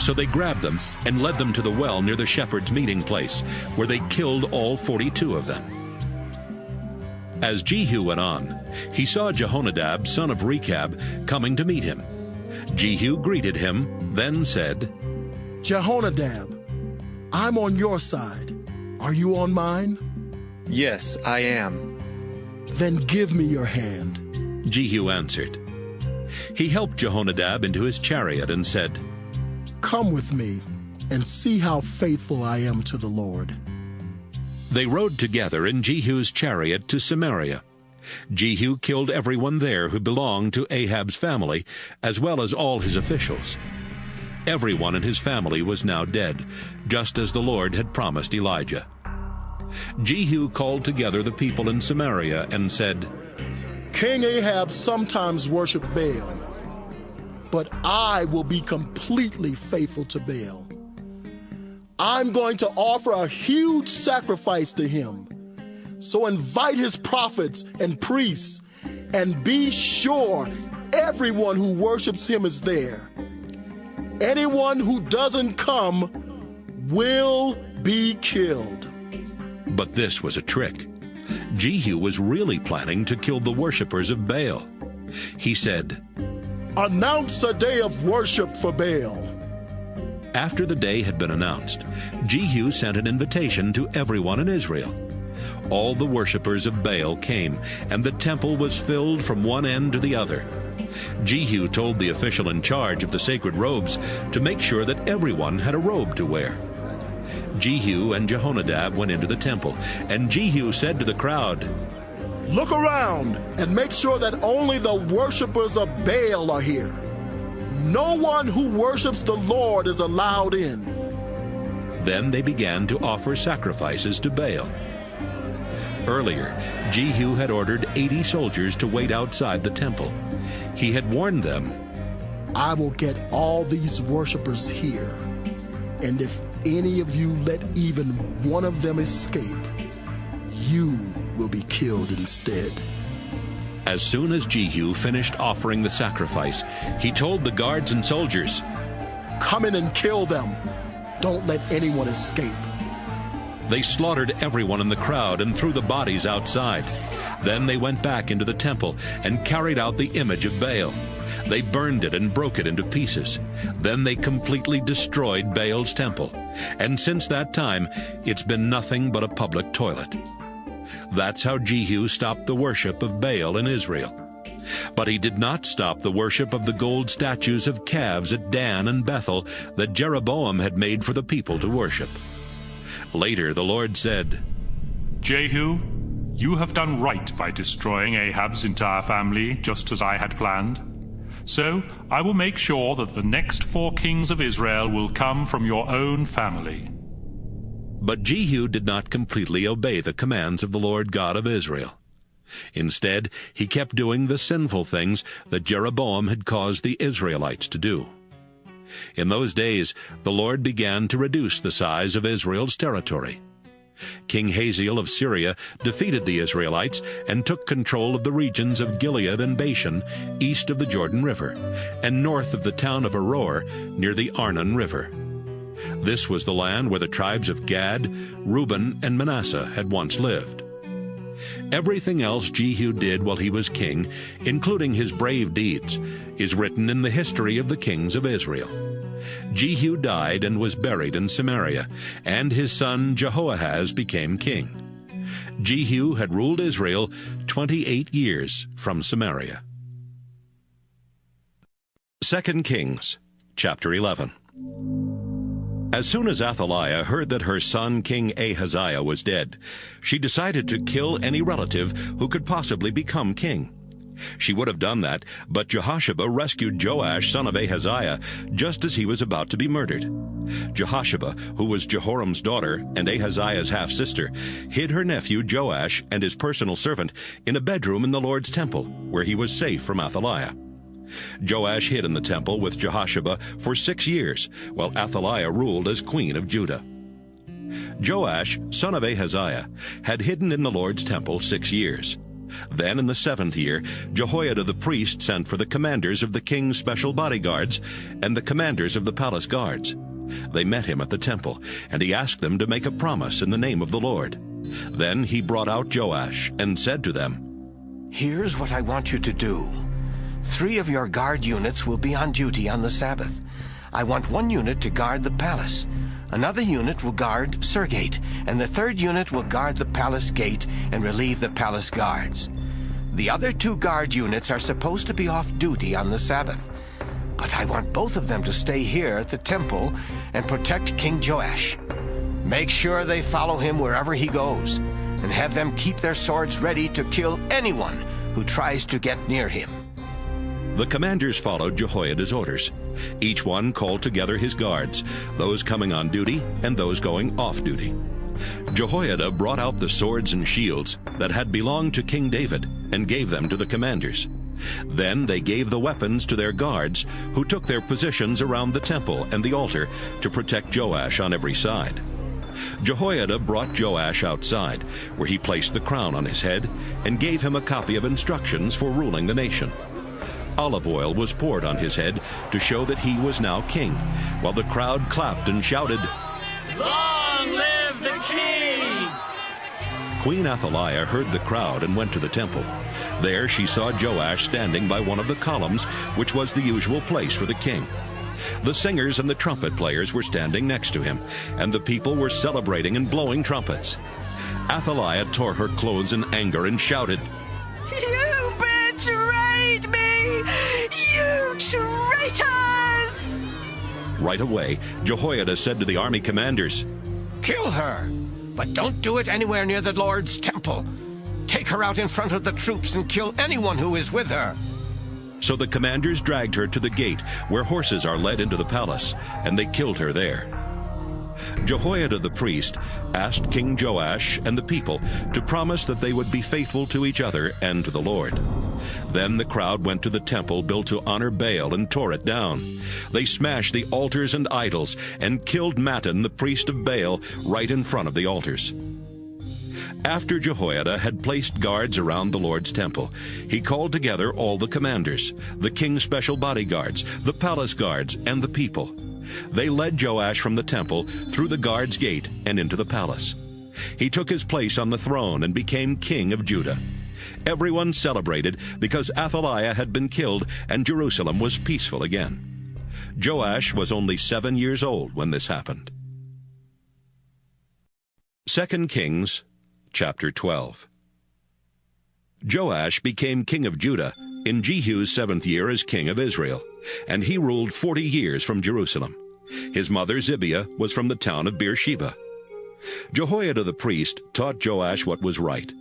So they grabbed them and led them to the well near the shepherds' meeting place, where they killed all 42 of them. As Jehu went on, he saw Jehonadab, son of Rechab, coming to meet him. Jehu greeted him, then said, "Jehonadab, I'm on your side. Are you on mine?" "Yes, I am." "Then give me your hand," Jehu answered. He helped Jehonadab into his chariot and said, "Come with me and see how faithful I am to the Lord." They rode together in Jehu's chariot to Samaria. Jehu killed everyone there who belonged to Ahab's family, as well as all his officials. Everyone in his family was now dead, just as the Lord had promised Elijah. Jehu called together the people in Samaria and said, "King Ahab sometimes worshiped Baal, but I will be completely faithful to Baal. I'm going to offer a huge sacrifice to him. So invite his prophets and priests, and be sure everyone who worships him is there. Anyone who doesn't come will be killed." But this was a trick. Jehu was really planning to kill the worshippers of Baal. He said, "Announce a day of worship for Baal." After the day had been announced, Jehu sent an invitation to everyone in Israel. All the worshippers of Baal came, and the temple was filled from one end to the other. Jehu told the official in charge of the sacred robes to make sure that everyone had a robe to wear. Jehu and Jehonadab went into the temple, and Jehu said to the crowd, "Look around and make sure that only the worshippers of Baal are here. No one who worships the Lord is allowed in." Then they began to offer sacrifices to Baal. Earlier, Jehu had ordered 80 soldiers to wait outside the temple. He had warned them, "I will get all these worshippers here, and if any of you let even one of them escape, you will be killed instead." As soon as Jehu finished offering the sacrifice, he told the guards and soldiers, "Come in and kill them. Don't let anyone escape." They slaughtered everyone in the crowd and threw the bodies outside. Then they went back into the temple and carried out the image of Baal. They burned it and broke it into pieces. Then they completely destroyed Baal's temple. And since that time, it's been nothing but a public toilet. That's how Jehu stopped the worship of Baal in Israel. But he did not stop the worship of the gold statues of calves at Dan and Bethel that Jeroboam had made for the people to worship. Later the Lord said, "Jehu, you have done right by destroying Ahab's entire family, just as I had planned. So I will make sure that the next 4 kings of Israel will come from your own family." But Jehu did not completely obey the commands of the Lord God of Israel. Instead, he kept doing the sinful things that Jeroboam had caused the Israelites to do. In those days, the Lord began to reduce the size of Israel's territory. King Hazael of Syria defeated the Israelites and took control of the regions of Gilead and Bashan, east of the Jordan River, and north of the town of Aroer, near the Arnon River. This was the land where the tribes of Gad, Reuben, and Manasseh had once lived. Everything else Jehu did while he was king, including his brave deeds, is written in the history of the kings of Israel. Jehu died and was buried in Samaria, and his son Jehoahaz became king. Jehu had ruled Israel 28 years from Samaria. 2 Kings, chapter 11. As soon as Athaliah heard that her son King Ahaziah was dead, she decided to kill any relative who could possibly become king. She would have done that, but Jehosheba rescued Joash, son of Ahaziah, just as he was about to be murdered. Jehosheba, who was Jehoram's daughter and Ahaziah's half-sister, hid her nephew Joash and his personal servant in a bedroom in the Lord's temple, where he was safe from Athaliah. Joash hid in the temple with Jehosheba for 6 years, while Athaliah ruled as queen of Judah. Joash, son of Ahaziah, had hidden in the Lord's temple 6 years. Then in the 7th year, Jehoiada the priest sent for the commanders of the king's special bodyguards and the commanders of the palace guards. They met him at the temple, and he asked them to make a promise in the name of the Lord. Then he brought out Joash and said to them, "Here's what I want you to do. 3 of your guard units will be on duty on the Sabbath. I want 1 unit to guard the palace. Another unit will guard Surgate, and the 3rd unit will guard the palace gate and relieve the palace guards. The other 2 guard units are supposed to be off duty on the Sabbath, but I want both of them to stay here at the temple and protect King Joash. Make sure they follow him wherever he goes, and have them keep their swords ready to kill anyone who tries to get near him." The commanders followed Jehoiada's orders. Each one called together his guards, those coming on duty and those going off duty. Jehoiada brought out the swords and shields that had belonged to King David and gave them to the commanders. Then they gave the weapons to their guards, who took their positions around the temple and the altar to protect Joash on every side. Jehoiada brought Joash outside, where he placed the crown on his head and gave him a copy of instructions for ruling the nation. Olive oil was poured on his head to show that he was now king, while the crowd clapped and shouted, "Long live the king!" Queen Athaliah heard the crowd and went to the temple. There she saw Joash standing by one of the columns, which was the usual place for the king. The singers and the trumpet players were standing next to him, and the people were celebrating and blowing trumpets. Athaliah tore her clothes in anger and shouted, "You betrayed me! You traitors!" Right away, Jehoiada said to the army commanders, "Kill her, but don't do it anywhere near the Lord's temple. Take her out in front of the troops and kill anyone who is with her." So the commanders dragged her to the gate where horses are led into the palace, and they killed her there. Jehoiada the priest asked King Joash and the people to promise that they would be faithful to each other and to the Lord. Then the crowd went to the temple built to honor Baal and tore it down. They smashed the altars and idols and killed Mattan, the priest of Baal, right in front of the altars. After Jehoiada had placed guards around the Lord's temple, he called together all the commanders, the king's special bodyguards, the palace guards, and the people. They led Joash from the temple through the guards' gate and into the palace. He took his place on the throne and became king of Judah. Everyone celebrated because Athaliah had been killed and Jerusalem was peaceful again. Joash was only 7 years old when this happened. 2 Kings chapter 12. Joash became king of Judah in Jehu's 7th year as king of Israel, and he ruled 40 years from Jerusalem. His mother Zibiah was from the town of Beersheba. Jehoiada the priest taught Joash what was right,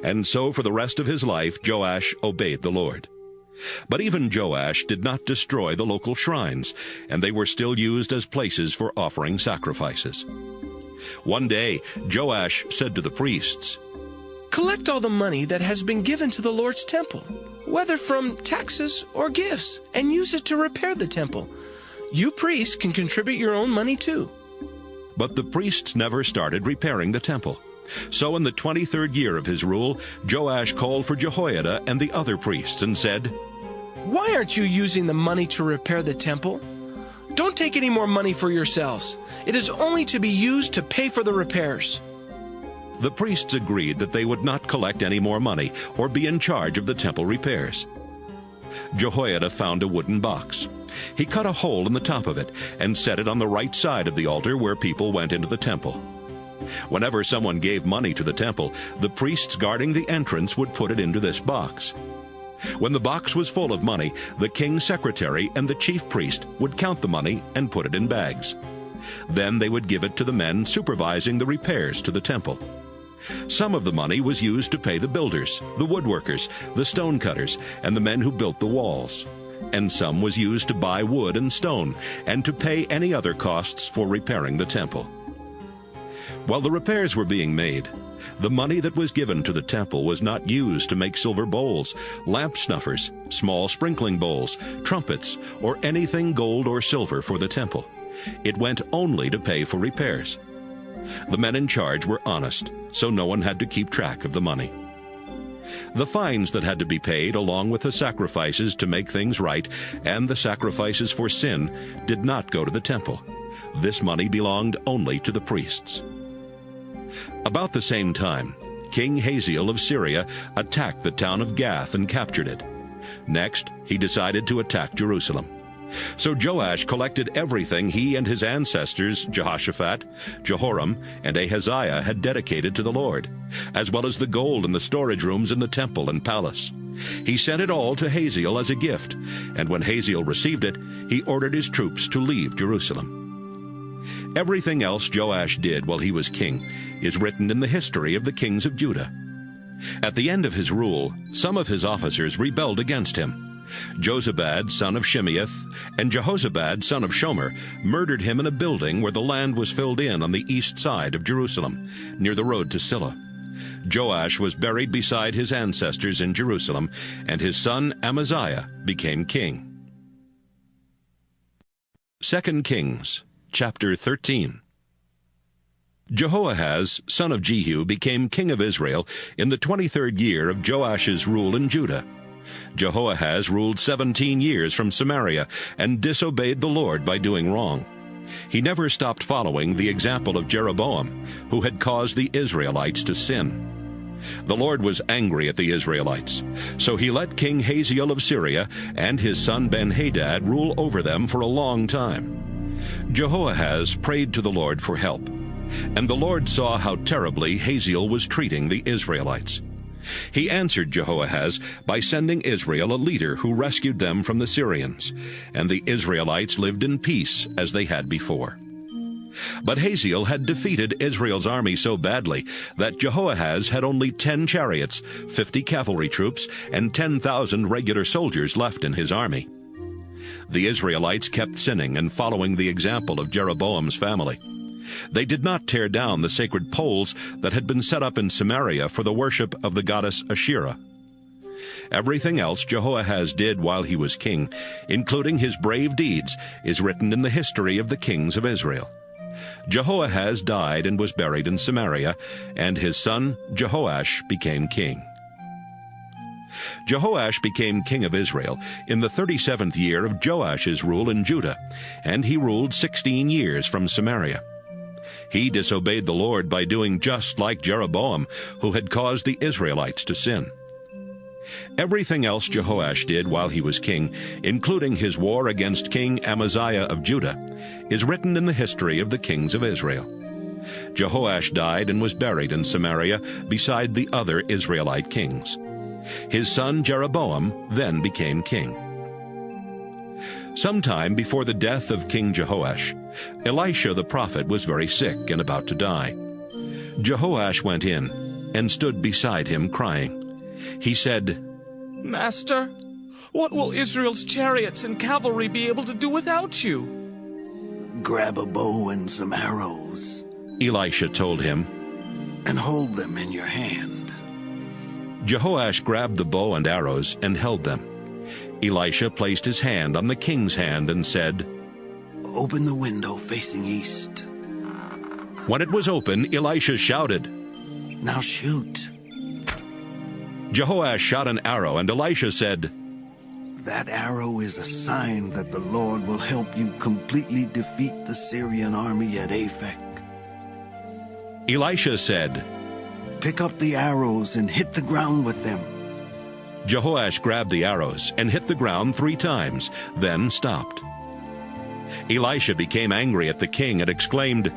and so for the rest of his life Joash obeyed the Lord. But even Joash did not destroy the local shrines, and they were still used as places for offering sacrifices. One day Joash said to the priests, "Collect all the money that has been given to the Lord's temple, whether from taxes or gifts, and use it to repair the temple. You priests can contribute your own money too." But the priests never started repairing the temple. So in the 23rd year of his rule, Joash called for Jehoiada and the other priests and said, "Why aren't you using the money to repair the temple? Don't take any more money for yourselves. It is only to be used to pay for the repairs." The priests agreed that they would not collect any more money or be in charge of the temple repairs. Jehoiada found a wooden box. He cut a hole in the top of it and set it on the right side of the altar where people went into the temple. Whenever someone gave money to the temple, the priests guarding the entrance would put it into this box. When the box was full of money, the king's secretary and the chief priest would count the money and put it in bags. Then they would give it to the men supervising the repairs to the temple. Some of the money was used to pay the builders, the woodworkers, the stonecutters, and the men who built the walls. And some was used to buy wood and stone, and to pay any other costs for repairing the temple. While the repairs were being made, the money that was given to the temple was not used to make silver bowls, lamp snuffers, small sprinkling bowls, trumpets, or anything gold or silver for the temple. It went only to pay for repairs. The men in charge were honest, so no one had to keep track of the money. The fines that had to be paid, along with the sacrifices to make things right and the sacrifices for sin, did not go to the temple. This money belonged only to the priests. About the same time, King Hazael of Syria attacked the town of Gath and captured it. Next, he decided to attack Jerusalem. So Joash collected everything he and his ancestors, Jehoshaphat, Jehoram, and Ahaziah, had dedicated to the Lord, as well as the gold in the storage rooms in the temple and palace. He sent it all to Hazael as a gift, and when Hazael received it, he ordered his troops to leave Jerusalem. Everything else Joash did while he was king is written in the history of the kings of Judah. At the end of his rule, some of his officers rebelled against him. Jozabad, son of Shimeath, and Jehozabad, son of Shomer, murdered him in a building where the land was filled in on the east side of Jerusalem, near the road to Silla. Joash was buried beside his ancestors in Jerusalem, and his son Amaziah became king. 2 Kings, chapter 13. Jehoahaz, son of Jehu, became king of Israel in the 23rd year of Joash's rule in Judah. Jehoahaz ruled 17 years from Samaria and disobeyed the Lord by doing wrong. He never stopped following the example of Jeroboam, who had caused the Israelites to sin. The Lord was angry at the Israelites, so he let King Hazael of Syria and his son Ben-Hadad rule over them for a long time. Jehoahaz prayed to the Lord for help, and the Lord saw how terribly Hazael was treating the Israelites. He answered Jehoahaz by sending Israel a leader who rescued them from the Syrians, and the Israelites lived in peace as they had before. But Hazael had defeated Israel's army so badly that Jehoahaz had only 10 chariots, 50 cavalry troops, and 10,000 regular soldiers left in his army. The Israelites kept sinning and following the example of Jeroboam's family. They did not tear down the sacred poles that had been set up in Samaria for the worship of the goddess Asherah. Everything else Jehoahaz did while he was king, including his brave deeds, is written in the history of the kings of Israel. Jehoahaz died and was buried in Samaria, and his son Jehoash became king. Jehoash became king of Israel in the 37th year of Joash's rule in Judah, and he ruled 16 years from Samaria. He disobeyed the Lord by doing just like Jeroboam, who had caused the Israelites to sin. Everything else Jehoash did while he was king, including his war against King Amaziah of Judah, is written in the history of the kings of Israel. Jehoash died and was buried in Samaria beside the other Israelite kings. His son Jeroboam then became king. Sometime before the death of King Jehoash, Elisha the prophet was very sick and about to die. Jehoash went in and stood beside him crying. He said, "Master, what will Israel's chariots and cavalry be able to do without you?" "Grab a bow and some arrows," Elisha told him, "and hold them in your hand." Jehoash grabbed the bow and arrows and held them. Elisha placed his hand on the king's hand and said, "Open the window facing east." When it was open, Elisha shouted, "Now shoot." Jehoash shot an arrow, and Elisha said, "That arrow is a sign that the Lord will help you completely defeat the Syrian army at Aphek." Elisha said, "Pick up the arrows and hit the ground with them." Jehoash grabbed the arrows and hit the ground 3 times, then stopped. Elisha became angry at the king and exclaimed,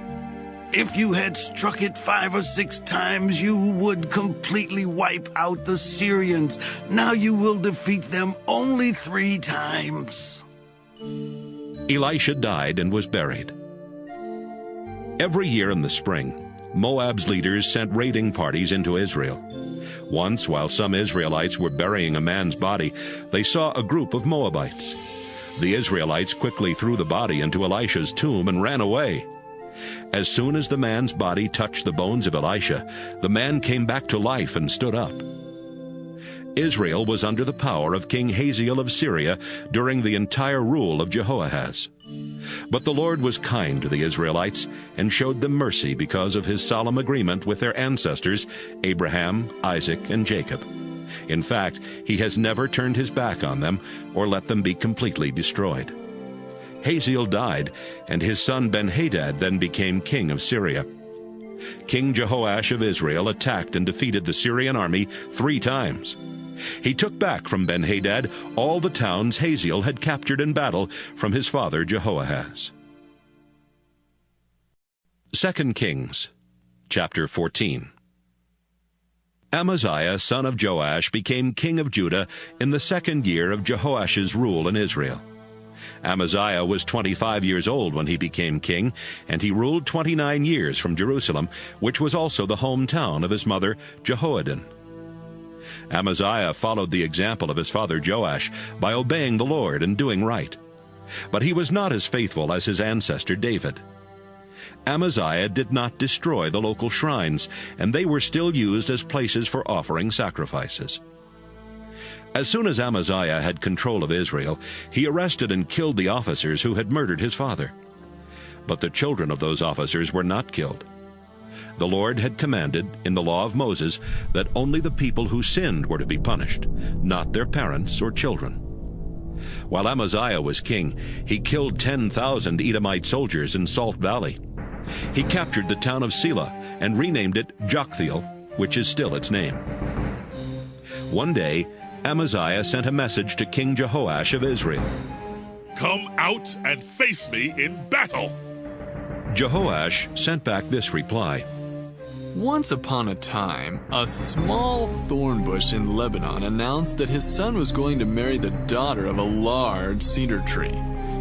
"If you had struck it 5 or 6 times, you would completely wipe out the Syrians. Now you will defeat them only 3 times. Elisha died and was buried. Every year in the spring, Moab's leaders sent raiding parties into Israel. Once, while some Israelites were burying a man's body, they saw a group of Moabites. The Israelites quickly threw the body into Elisha's tomb and ran away. As soon as the man's body touched the bones of Elisha, the man came back to life and stood up. Israel was under the power of King Hazael of Syria during the entire rule of Jehoahaz. But the Lord was kind to the Israelites and showed them mercy because of his solemn agreement with their ancestors, Abraham, Isaac, and Jacob. In fact, he has never turned his back on them or let them be completely destroyed. Hazael died, and his son Ben-Hadad then became king of Syria. King Jehoash of Israel attacked and defeated the Syrian army 3 times. He took back from Ben-Hadad all the towns Hazael had captured in battle from his father Jehoahaz. 2 Kings, chapter 14. Amaziah, son of Joash, became king of Judah in the 2nd year of Jehoash's rule in Israel. Amaziah was 25 years old when he became king, and he ruled 29 years from Jerusalem, which was also the hometown of his mother Jehoaddan. Amaziah followed the example of his father Joash by obeying the Lord and doing right. But he was not as faithful as his ancestor David. Amaziah did not destroy the local shrines, and they were still used as places for offering sacrifices. As soon as Amaziah had control of Israel, he arrested and killed the officers who had murdered his father. But the children of those officers were not killed. The Lord had commanded in the law of Moses that only the people who sinned were to be punished, not their parents or children. While Amaziah was king, he killed 10,000 Edomite soldiers in Salt Valley. He captured the town of Selah and renamed it Joktheel, which is still its name. One day, Amaziah sent a message to King Jehoash of Israel. "Come out and face me in battle." Jehoash sent back this reply. Once upon a time, a small thorn bush in Lebanon announced that his son was going to marry the daughter of a large cedar tree.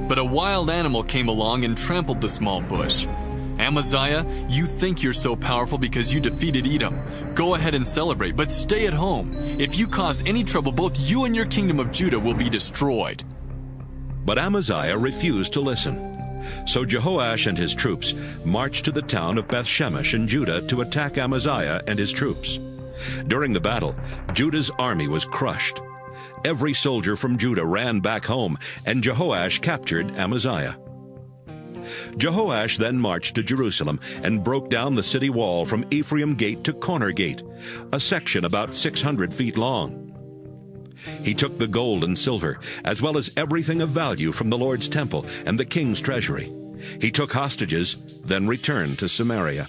But a wild animal came along and trampled the small bush. Amaziah, you think you're so powerful because you defeated Edom. Go ahead and celebrate, but stay at home. If you cause any trouble, both you and your kingdom of Judah will be destroyed. But Amaziah refused to listen. So Jehoash and his troops marched to the town of Beth-Shemesh in Judah to attack Amaziah and his troops. During the battle, Judah's army was crushed. Every soldier from Judah ran back home, and Jehoash captured Amaziah. Jehoash then marched to Jerusalem and broke down the city wall from Ephraim Gate to Corner Gate, a section about 600 feet long. He took the gold and silver, as well as everything of value from the Lord's temple and the king's treasury. He took hostages, then returned to Samaria.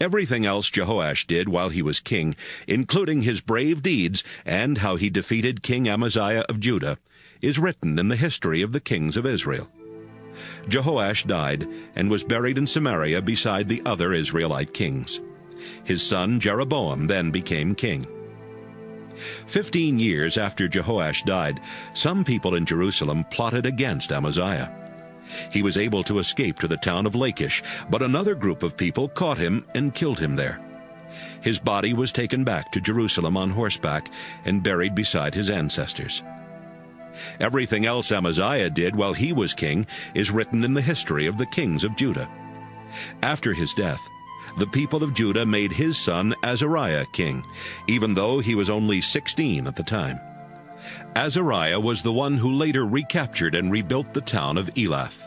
Everything else Jehoash did while he was king, including his brave deeds and how he defeated King Amaziah of Judah, is written in the history of the kings of Israel. Jehoash died and was buried in Samaria beside the other Israelite kings. His son Jeroboam then became king. 15 years after Jehoash died, some people in Jerusalem plotted against Amaziah. He was able to escape to the town of Lachish, but another group of people caught him and killed him there. His body was taken back to Jerusalem on horseback and buried beside his ancestors. Everything else Amaziah did while he was king is written in the history of the kings of Judah. After his death, the people of Judah made his son Azariah king, even though he was only 16 at the time. Azariah was the one who later recaptured and rebuilt the town of Elath.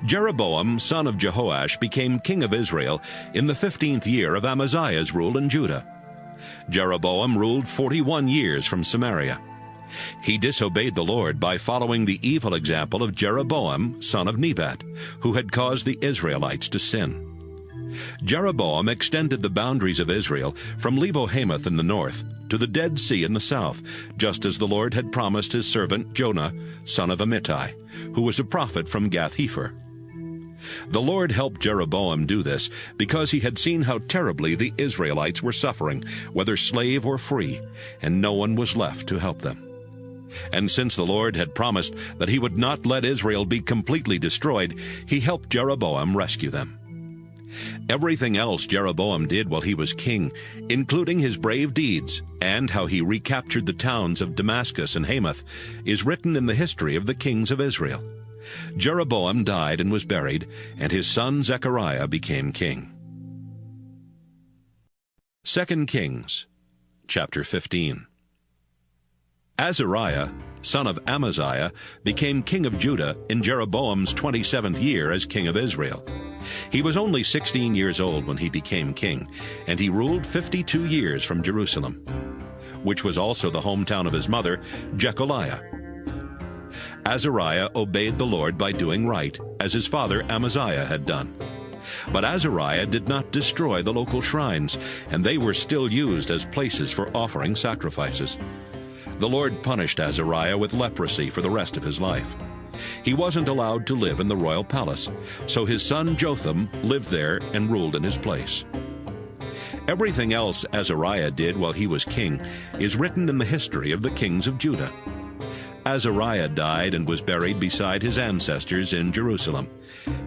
Jeroboam, son of Jehoash, became king of Israel in the 15th year of Amaziah's rule in Judah. Jeroboam ruled 41 years from Samaria. He disobeyed the Lord by following the evil example of Jeroboam, son of Nebat, who had caused the Israelites to sin. Jeroboam extended the boundaries of Israel from Lebo-Hamath in the north to the Dead Sea in the south, just as the Lord had promised his servant Jonah, son of Amittai, who was a prophet from Gath-Hepher. The Lord helped Jeroboam do this because he had seen how terribly the Israelites were suffering, whether slave or free, and no one was left to help them. And since the Lord had promised that he would not let Israel be completely destroyed, he helped Jeroboam rescue them. Everything else Jeroboam did while he was king, including his brave deeds and how he recaptured the towns of Damascus and Hamath, is written in the history of the kings of Israel. Jeroboam died and was buried, and his son Zechariah became king. 2 Kings, chapter 15. Azariah, son of Amaziah, became king of Judah in Jeroboam's 27th year as king of Israel. He was only 16 years old when he became king, and he ruled 52 years from Jerusalem, which was also the hometown of his mother, Jecholiah. Azariah obeyed the Lord by doing right, as his father Amaziah had done. But Azariah did not destroy the local shrines, and they were still used as places for offering sacrifices. The Lord punished Azariah with leprosy for the rest of his life. He wasn't allowed to live in the royal palace, so his son Jotham lived there and ruled in his place. Everything else Azariah did while he was king is written in the history of the kings of Judah. Azariah died and was buried beside his ancestors in Jerusalem.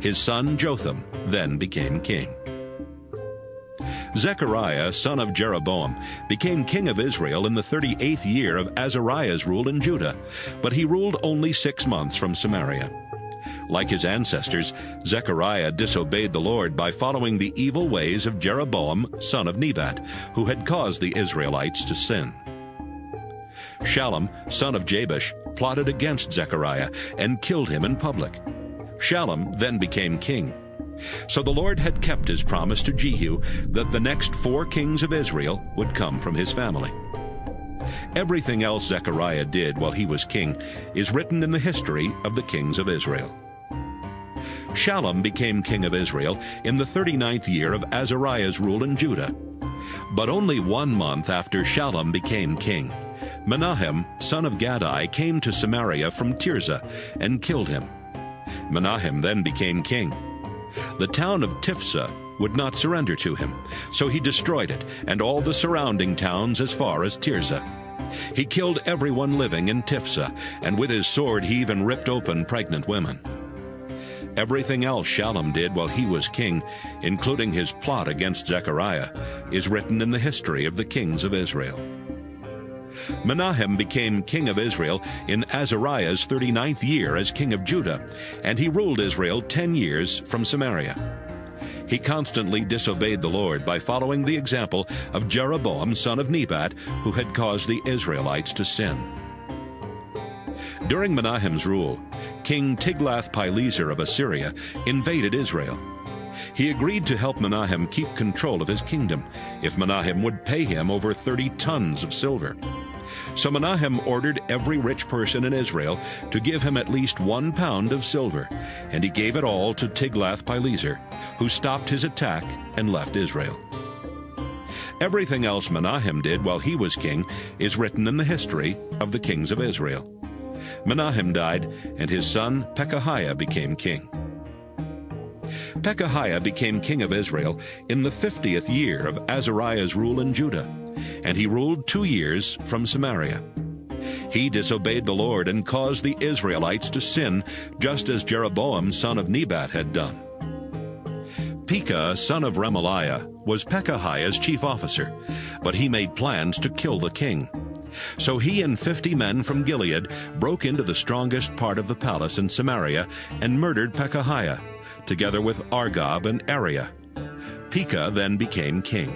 His son Jotham then became king. Zechariah, son of Jeroboam, became king of Israel in the 38th year of Azariah's rule in Judah, but he ruled only 6 months from Samaria. Like his ancestors, Zechariah disobeyed the Lord by following the evil ways of Jeroboam, son of Nebat, who had caused the Israelites to sin. Shallum, son of Jabesh, plotted against Zechariah and killed him in public. Shallum then became king. So the Lord had kept his promise to Jehu that the next 4 kings of Israel would come from his family. Everything else Zechariah did while he was king is written in the history of the kings of Israel. Shallum became king of Israel in the 39th year of Azariah's rule in Judah. But only 1 month after Shallum became king, Menahem, son of Gadai, came to Samaria from Tirzah and killed him. Menahem then became king. The town of Tiphsah would not surrender to him, so he destroyed it and all the surrounding towns as far as Tirzah. He killed everyone living in Tiphsah, and with his sword he even ripped open pregnant women. Everything else Shallum did while he was king, including his plot against Zechariah, is written in the history of the kings of Israel. Menahem became king of Israel in Azariah's 39th year as king of Judah, and he ruled Israel 10 years from Samaria. He constantly disobeyed the Lord by following the example of Jeroboam, son of Nebat, who had caused the Israelites to sin. During Menahem's rule, King Tiglath-Pileser of Assyria invaded Israel. He agreed to help Menahem keep control of his kingdom if Menahem would pay him over 30 tons of silver. So Menahem ordered every rich person in Israel to give him at least 1 pound of silver, and he gave it all to Tiglath-Pileser, who stopped his attack and left Israel. Everything else Menahem did while he was king is written in the history of the kings of Israel. Menahem died, and his son Pekahiah became king. Pekahiah became king of Israel in the 50th year of Azariah's rule in Judah, and he ruled 2 years from Samaria. He disobeyed the Lord and caused the Israelites to sin, just as Jeroboam, son of Nebat, had done. Pekah, son of Remaliah, was Pekahiah's chief officer, but he made plans to kill the king. So he and 50 men from Gilead broke into the strongest part of the palace in Samaria and murdered Pekahiah, together with Argob and Ariah. Pekah then became king.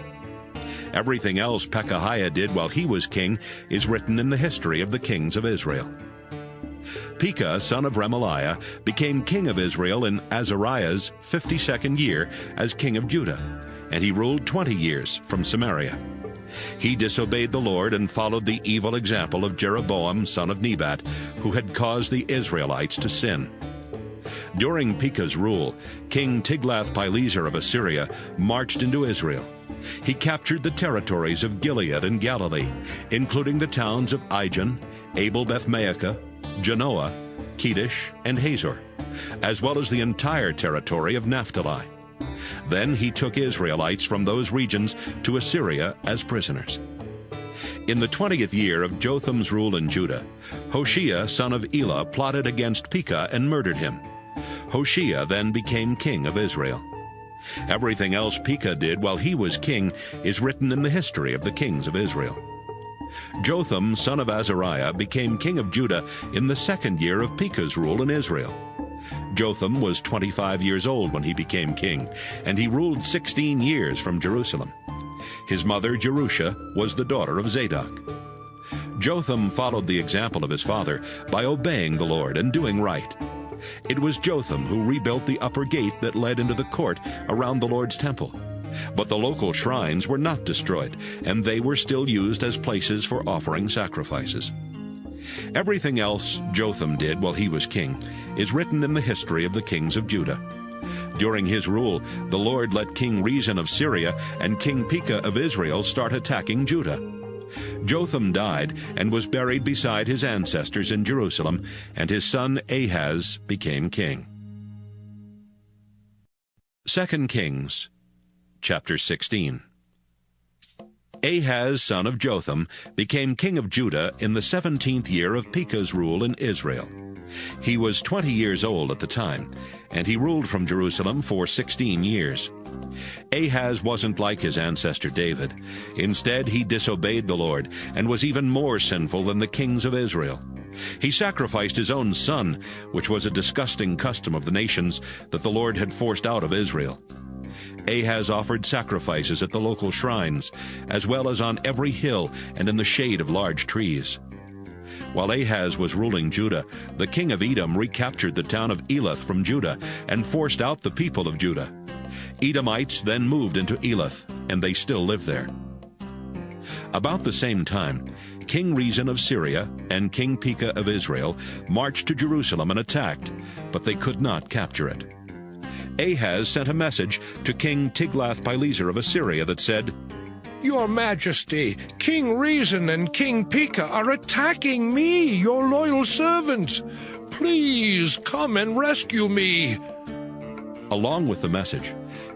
Everything else Pekahiah did while he was king is written in the history of the kings of Israel. Pekah, son of Remaliah, became king of Israel in Azariah's 52nd year as king of Judah, and he ruled 20 years from Samaria. He disobeyed the Lord and followed the evil example of Jeroboam, son of Nebat, who had caused the Israelites to sin. During Pekah's rule, King Tiglath-Pileser of Assyria marched into Israel. He captured the territories of Gilead and Galilee, including the towns of Ijon, Abel-Beth-Maachah, Genoa, Kedesh, and Hazor, as well as the entire territory of Naphtali. Then he took Israelites from those regions to Assyria as prisoners. In the 20th year of Jotham's rule in Judah, Hoshea son of Elah plotted against Pekah and murdered him. Hoshea then became king of Israel. Everything else Pekah did while he was king is written in the history of the kings of Israel. Jotham son of Azariah became king of Judah in the 2nd year of Pekah's rule in Israel. Jotham was 25 years old when he became king, and he ruled 16 years from Jerusalem. His mother Jerusha was the daughter of Zadok. Jotham followed the example of his father by obeying the Lord and doing right. It was Jotham who rebuilt the upper gate that led into the court around the Lord's temple. But the local shrines were not destroyed, and they were still used as places for offering sacrifices. Everything else Jotham did while he was king is written in the history of the kings of Judah. During his rule, the Lord let King Rezin of Syria and King Pekah of Israel start attacking Judah. Jotham died and was buried beside his ancestors in Jerusalem, and his son Ahaz became king. 2 Kings, chapter 16. Ahaz, son of Jotham, became king of Judah in the 17th year of Pekah's rule in Israel. He was 20 years old at the time, and he ruled from Jerusalem for 16 years. Ahaz wasn't like his ancestor David. Instead, he disobeyed the Lord and was even more sinful than the kings of Israel. He sacrificed his own son, which was a disgusting custom of the nations that the Lord had forced out of Israel. Ahaz offered sacrifices at the local shrines, as well as on every hill and in the shade of large trees. While Ahaz was ruling Judah, the king of Edom recaptured the town of Elath from Judah and forced out the people of Judah. Edomites then moved into Elath, and they still live there. About the same time, King Rezin of Syria and King Pekah of Israel marched to Jerusalem and attacked, but they could not capture it. Ahaz sent a message to King Tiglath-Pileser of Assyria that said, "Your Majesty, King Rezin and King Pekah are attacking me, your loyal servant. Please come and rescue me." Along with the message,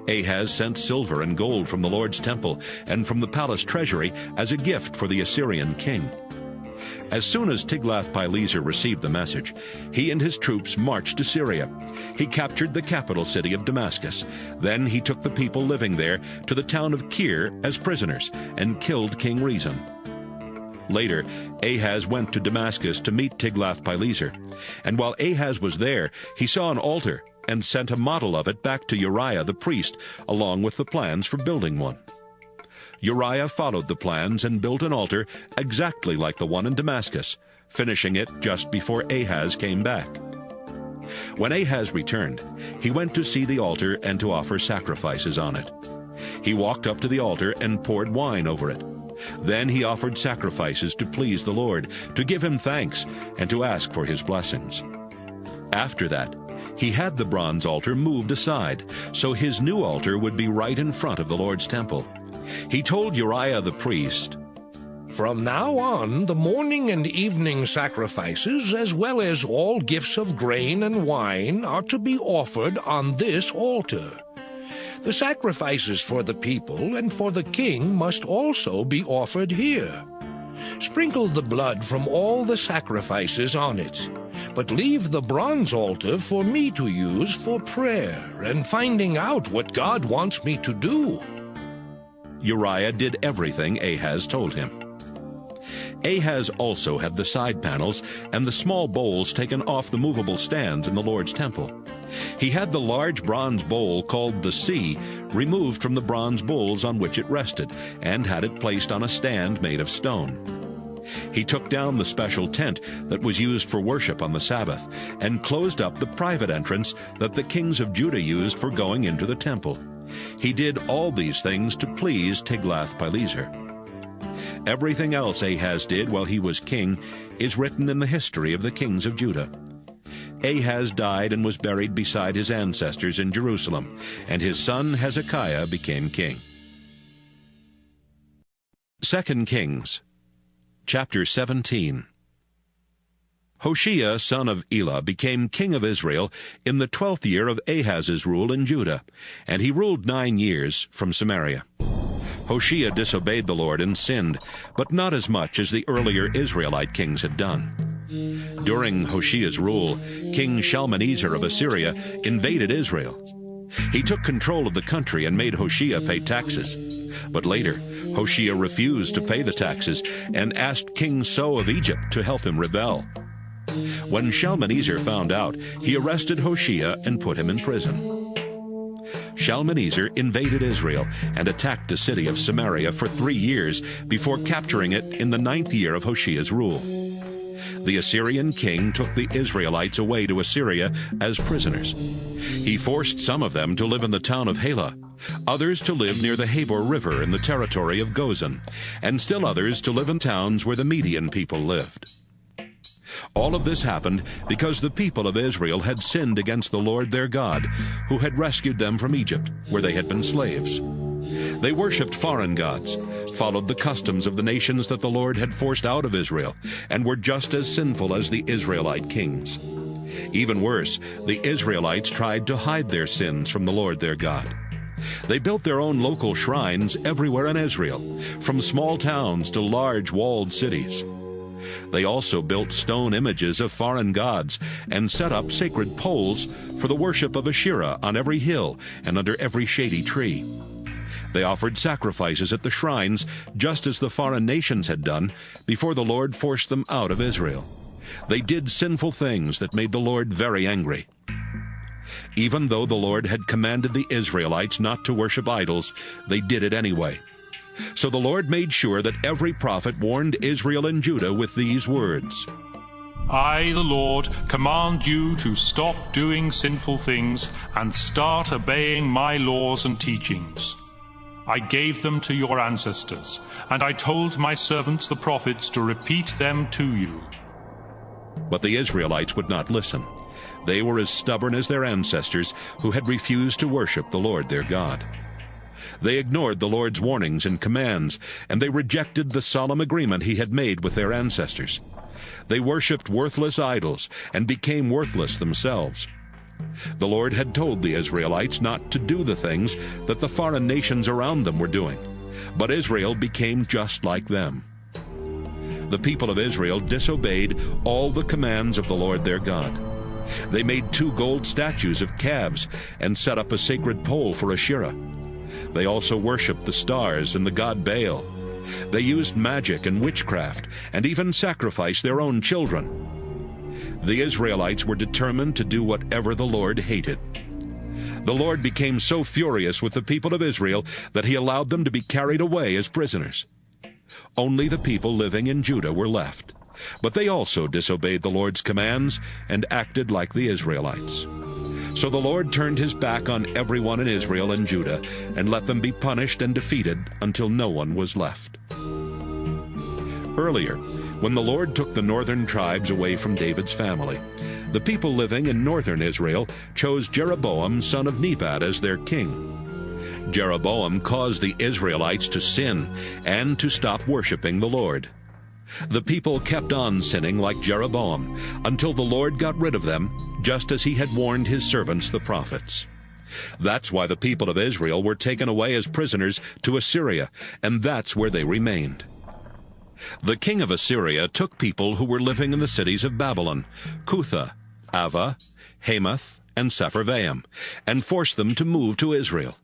Ahaz sent silver and gold from the Lord's temple and from the palace treasury as a gift for the Assyrian king. As soon as Tiglath-Pileser received the message, he and his troops marched to Syria. He captured the capital city of Damascus. Then he took the people living there to the town of Kir as prisoners and killed King Rezin. Later, Ahaz went to Damascus to meet Tiglath-Pileser. And while Ahaz was there, he saw an altar and sent a model of it back to Uriah the priest, along with the plans for building one. Uriah followed the plans and built an altar exactly like the one in Damascus, finishing it just before Ahaz came back. When Ahaz returned, he went to see the altar and to offer sacrifices on it. He walked up to the altar and poured wine over it. Then he offered sacrifices to please the Lord, to give him thanks, and to ask for his blessings. After that, he had the bronze altar moved aside, so his new altar would be right in front of the Lord's temple. He told Uriah the priest, "From now on, the morning and evening sacrifices, as well as all gifts of grain and wine, are to be offered on this altar. The sacrifices for the people and for the king must also be offered here. Sprinkle the blood from all the sacrifices on it, but leave the bronze altar for me to use for prayer and finding out what God wants me to do." Uriah did everything Ahaz told him. Ahaz also had the side panels and the small bowls taken off the movable stands in the Lord's temple. He had the large bronze bowl called the sea removed from the bronze bowls on which it rested, and had it placed on a stand made of stone. He took down the special tent that was used for worship on the Sabbath, and closed up the private entrance that the kings of Judah used for going into the temple. He did all these things to please Tiglath-Pileser. Everything else Ahaz did while he was king is written in the history of the kings of Judah. Ahaz died and was buried beside his ancestors in Jerusalem, and his son Hezekiah became king. 2 Kings, chapter 17. Hoshea, son of Elah, became king of Israel in the 12th year of Ahaz's rule in Judah, and he ruled 9 years from Samaria. Hoshea disobeyed the Lord and sinned, but not as much as the earlier Israelite kings had done. During Hoshea's rule, King Shalmaneser of Assyria invaded Israel. He took control of the country and made Hoshea pay taxes. But later, Hoshea refused to pay the taxes and asked King So of Egypt to help him rebel. When Shalmaneser found out, he arrested Hoshea and put him in prison. Shalmaneser invaded Israel and attacked the city of Samaria for 3 years before capturing it in the 9th year of Hoshea's rule. The Assyrian king took the Israelites away to Assyria as prisoners. He forced some of them to live in the town of Halah, others to live near the Habor River in the territory of Gozan, and still others to live in towns where the Median people lived. All of this happened because the people of Israel had sinned against the Lord their God, who had rescued them from Egypt, where they had been slaves. They worshipped foreign gods, followed the customs of the nations that the Lord had forced out of Israel, and were just as sinful as the Israelite kings. Even worse, the Israelites tried to hide their sins from the Lord their God. They built their own local shrines everywhere in Israel, from small towns to large walled cities. They also built stone images of foreign gods and set up sacred poles for the worship of Asherah on every hill and under every shady tree. They offered sacrifices at the shrines, just as the foreign nations had done before the Lord forced them out of Israel. They did sinful things that made the Lord very angry. Even though the Lord had commanded the Israelites not to worship idols, they did it anyway. So the Lord made sure that every prophet warned Israel and Judah with these words: I, the Lord, command you to stop doing sinful things and start obeying my laws and teachings. I gave them to your ancestors, and I told my servants the prophets to repeat them to you. But the Israelites would not listen. They were as stubborn as their ancestors, who had refused to worship the Lord their God. They ignored the Lord's warnings and commands, and they rejected the solemn agreement he had made with their ancestors. They worshipped worthless idols and became worthless themselves. The Lord had told the Israelites not to do the things that the foreign nations around them were doing, but Israel became just like them. The people of Israel disobeyed all the commands of the Lord their God. They made 2 gold statues of calves and set up a sacred pole for Asherah. They also worshipped the stars and the god Baal. They used magic and witchcraft, and even sacrificed their own children. The Israelites were determined to do whatever the Lord hated. The Lord became so furious with the people of Israel that he allowed them to be carried away as prisoners. Only the people living in Judah were left, but they also disobeyed the Lord's commands and acted like the Israelites. So the Lord turned his back on everyone in Israel and Judah and let them be punished and defeated until no one was left. Earlier, when the Lord took the northern tribes away from David's family, the people living in northern Israel chose Jeroboam, son of Nebat, as their king. Jeroboam caused the Israelites to sin and to stop worshiping the Lord. The people kept on sinning like Jeroboam until the Lord got rid of them, just as he had warned his servants the prophets. That's why the people of Israel were taken away as prisoners to Assyria, and that's where they remained. The king of Assyria took people who were living in the cities of Babylon, Cutha, Ava, Hamath, and Sepharvaim, and forced them to move to Israel.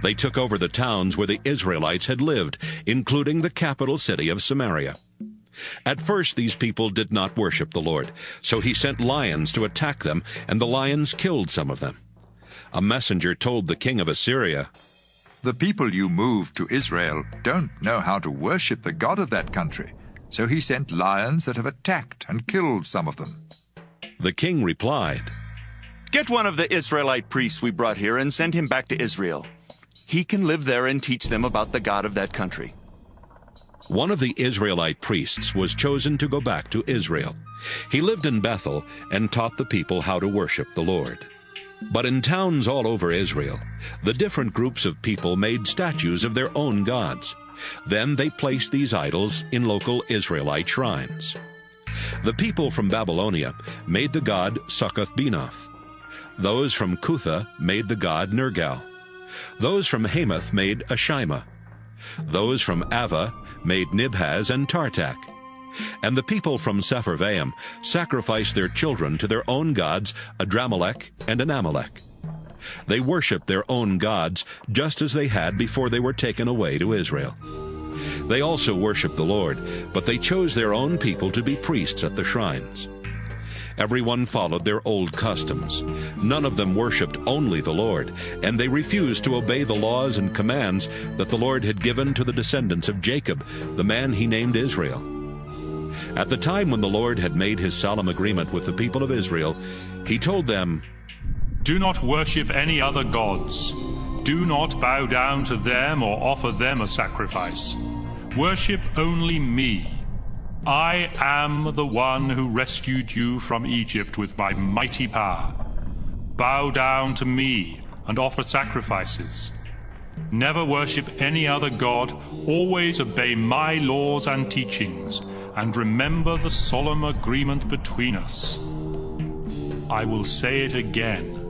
They took over the towns where the Israelites had lived, including the capital city of Samaria. At first these people did not worship the Lord, so he sent lions to attack them, and the lions killed some of them. A messenger told the king of Assyria, The people you moved to Israel don't know how to worship the God of that country, so he sent lions that have attacked and killed some of them. The king replied, Get one of the Israelite priests we brought here and send him back to Israel. He can live there and teach them about the God of that country. One of the Israelite priests was chosen to go back to Israel. He lived in Bethel and taught the people how to worship the Lord. But in towns all over Israel, the different groups of people made statues of their own gods. Then they placed these idols in local Israelite shrines. The people from Babylonia made the god Succoth-Benoth. Those from Cutha made the god Nergal. Those from Hamath made Ashima. Those from Ava made Nibhaz and Tartak. And the people from Sepharvaim sacrificed their children to their own gods, Adramelech and Anamelech. They worshipped their own gods, just as they had before they were taken away to Israel. They also worshipped the Lord, but they chose their own people to be priests at the shrines. Everyone followed their old customs. None of them worshipped only the Lord, and they refused to obey the laws and commands that the Lord had given to the descendants of Jacob, the man he named Israel. At the time when the Lord had made his solemn agreement with the people of Israel, he told them, "Do not worship any other gods. Do not bow down to them or offer them a sacrifice. Worship only me. I am the one who rescued you from Egypt with my mighty power. Bow down to me and offer sacrifices. Never worship any other god. Always obey my laws and teachings, and remember the solemn agreement between us. I will say it again.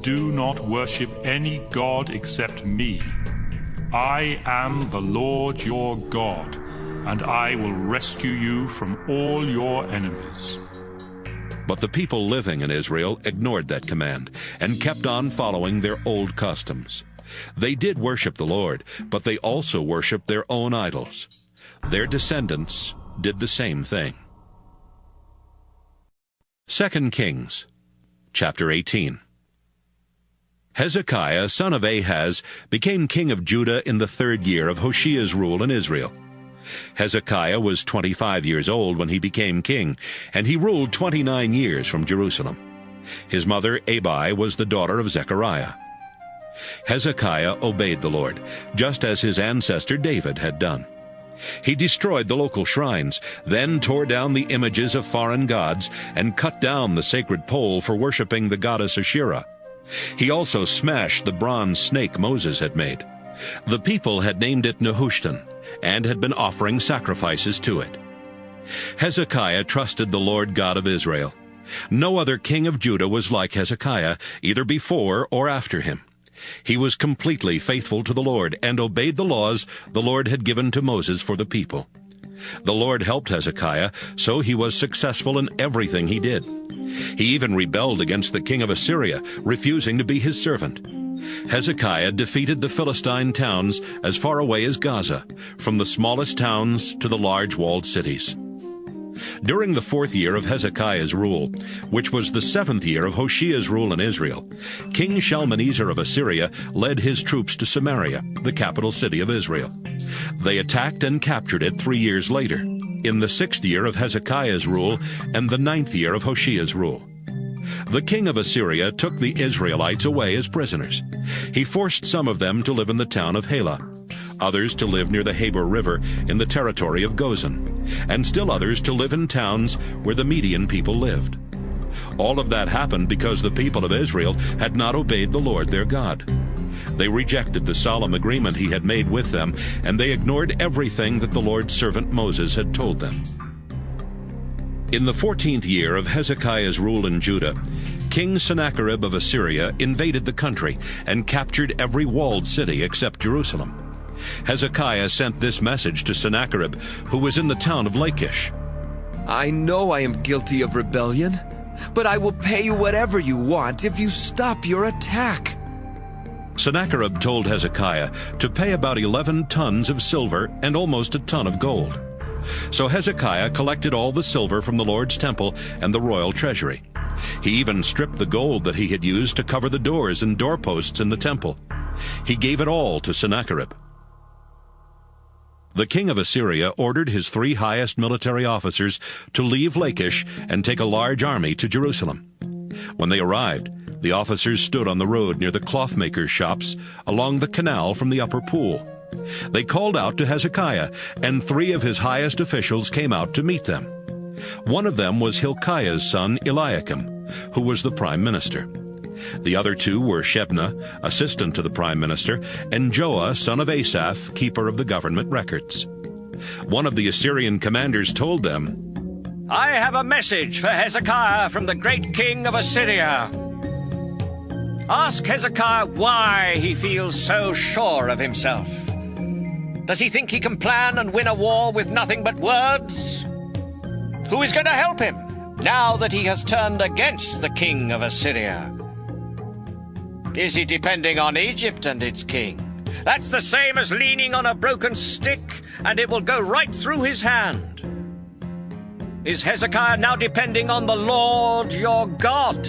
Do not worship any god except me. I am the Lord your God, and I will rescue you from all your enemies." But the people living in Israel ignored that command and kept on following their old customs. They did worship the Lord, but they also worshiped their own idols. Their descendants did the same thing. 2 Kings, chapter 18. Hezekiah, son of Ahaz, became king of Judah in the 3rd year of Hoshea's rule in Israel. Hezekiah was 25 years old when he became king, and he ruled 29 years from Jerusalem. His mother, Abi, was the daughter of Zechariah. Hezekiah obeyed the Lord, just as his ancestor David had done. He destroyed the local shrines, then tore down the images of foreign gods, and cut down the sacred pole for worshiping the goddess Asherah. He also smashed the bronze snake Moses had made. The people had named it Nehushtan, and had been offering sacrifices to it. Hezekiah trusted the Lord God of Israel. No other king of Judah was like Hezekiah, either before or after him. He was completely faithful to the Lord and obeyed the laws the Lord had given to Moses for the people. The Lord helped Hezekiah, so he was successful in everything he did. He even rebelled against the king of Assyria, refusing to be his servant. Hezekiah defeated the Philistine towns as far away as Gaza, from the smallest towns to the large walled cities. During the 4th year of Hezekiah's rule, which was the 7th year of Hoshea's rule in Israel, King Shalmaneser of Assyria led his troops to Samaria, the capital city of Israel. They attacked and captured it 3 years later, in the 6th year of Hezekiah's rule and the 9th year of Hoshea's rule. The king of Assyria took the Israelites away as prisoners. He forced some of them to live in the town of Halah, others to live near the Habor River in the territory of Gozan, and still others to live in towns where the Median people lived. All of that happened because the people of Israel had not obeyed the Lord their God. They rejected the solemn agreement he had made with them, and they ignored everything that the Lord's servant Moses had told them. In the 14th year of Hezekiah's rule in Judah, King Sennacherib of Assyria invaded the country and captured every walled city except Jerusalem. Hezekiah sent this message to Sennacherib, who was in the town of Lachish. "I know I am guilty of rebellion, but I will pay you whatever you want if you stop your attack." Sennacherib told Hezekiah to pay about 11 tons of silver and almost a ton of gold. So Hezekiah collected all the silver from the Lord's temple and the royal treasury. He even stripped the gold that he had used to cover the doors and doorposts in the temple. He gave it all to Sennacherib. The king of Assyria ordered his 3 highest military officers to leave Lachish and take a large army to Jerusalem. When they arrived, the officers stood on the road near the clothmakers' shops along the canal from the upper pool. They called out to Hezekiah, and 3 of his highest officials came out to meet them. One of them was Hilkiah's son Eliakim, who was the prime minister. The other 2 were Shebna, assistant to the prime minister, and Joah, son of Asaph, keeper of the government records. One of the Assyrian commanders told them, "I have a message for Hezekiah from the great king of Assyria. Ask Hezekiah why he feels so sure of himself. Does he think he can plan and win a war with nothing but words? Who is going to help him now that he has turned against the king of Assyria? Is he depending on Egypt and its king? That's the same as leaning on a broken stick, and it will go right through his hand. Is Hezekiah now depending on the Lord your God?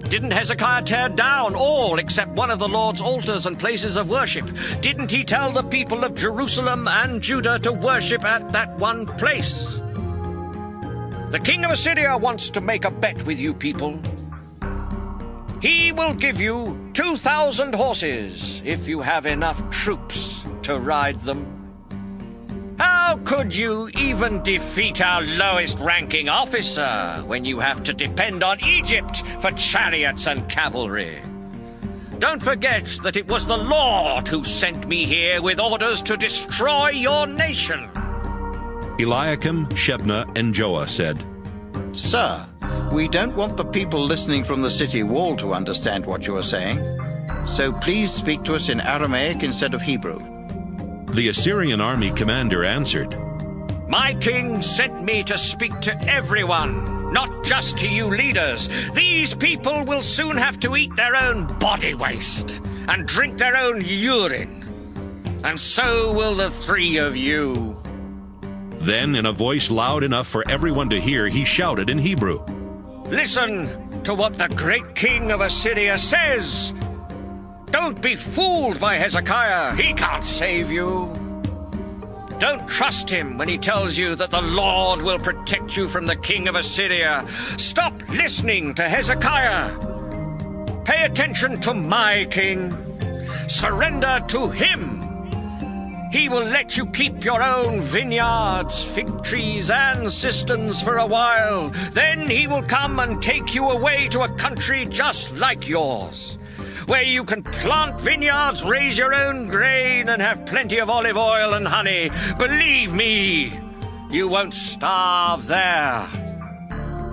Didn't Hezekiah tear down all except one of the Lord's altars and places of worship? Didn't he tell the people of Jerusalem and Judah to worship at that one place? The king of Assyria wants to make a bet with you people. He will give you 2,000 horses if you have enough troops to ride them. How could you even defeat our lowest-ranking officer when you have to depend on Egypt for chariots and cavalry? Don't forget that it was the Lord who sent me here with orders to destroy your nation. Eliakim, Shebna, and Joah said, Sir, we don't want the people listening from the city wall to understand what you are saying, so please speak to us in Aramaic instead of Hebrew. The Assyrian army commander answered, My king sent me to speak to everyone, not just to you leaders. These people will soon have to eat their own body waste and drink their own urine. And so will the three of you. Then, in a voice loud enough for everyone to hear, he shouted in Hebrew, Listen to what the great king of Assyria says. Don't be fooled by Hezekiah. He can't save you. Don't trust him when he tells you that the Lord will protect you from the king of Assyria. Stop listening to Hezekiah. Pay attention to my king. Surrender to him. He will let you keep your own vineyards, fig trees, and cisterns for a while. Then he will come and take you away to a country just like yours, where you can plant vineyards, raise your own grain, and have plenty of olive oil and honey. Believe me, you won't starve there.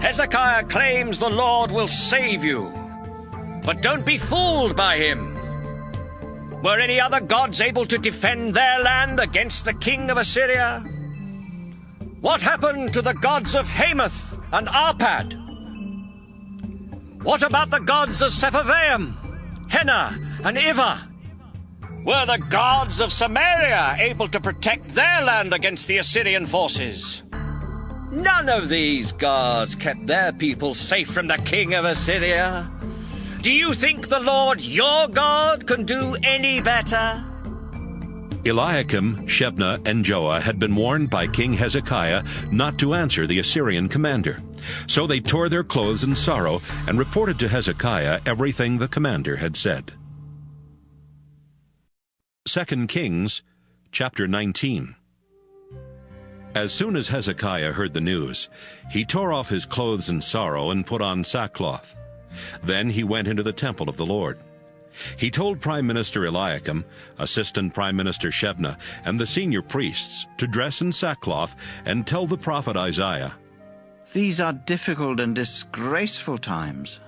Hezekiah claims the Lord will save you, but don't be fooled by him. Were any other gods able to defend their land against the king of Assyria? What happened to the gods of Hamath and Arpad? What about the gods of Sepharvaim, Henna, and Ivah? Were the gods of Samaria able to protect their land against the Assyrian forces? None of these gods kept their people safe from the king of Assyria. Do you think the Lord your God can do any better? Eliakim, Shebna, and Joah had been warned by King Hezekiah not to answer the Assyrian commander. So they tore their clothes in sorrow and reported to Hezekiah everything the commander had said. 2 Kings, chapter 19. As soon as Hezekiah heard the news, he tore off his clothes in sorrow and put on sackcloth. Then he went into the temple of the Lord. He told Prime Minister Eliakim, Assistant Prime Minister Shebna, and the senior priests to dress in sackcloth and tell the prophet Isaiah, These are difficult and disgraceful times.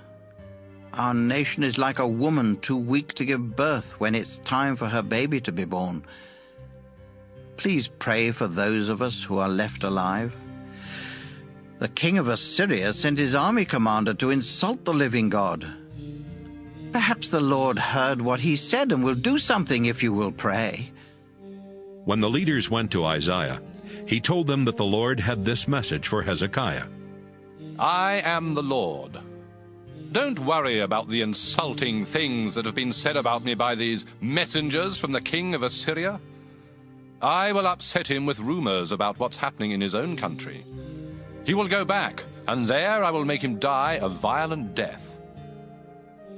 Our nation is like a woman too weak to give birth when it's time for her baby to be born. Please pray for those of us who are left alive. The king of Assyria sent his army commander to insult the living God. Perhaps the Lord heard what he said and will do something if you will pray. When the leaders went to Isaiah, he told them that the Lord had this message for Hezekiah. I am the Lord. Don't worry about the insulting things that have been said about me by these messengers from the king of Assyria. I will upset him with rumors about what's happening in his own country. He will go back, and there I will make him die a violent death.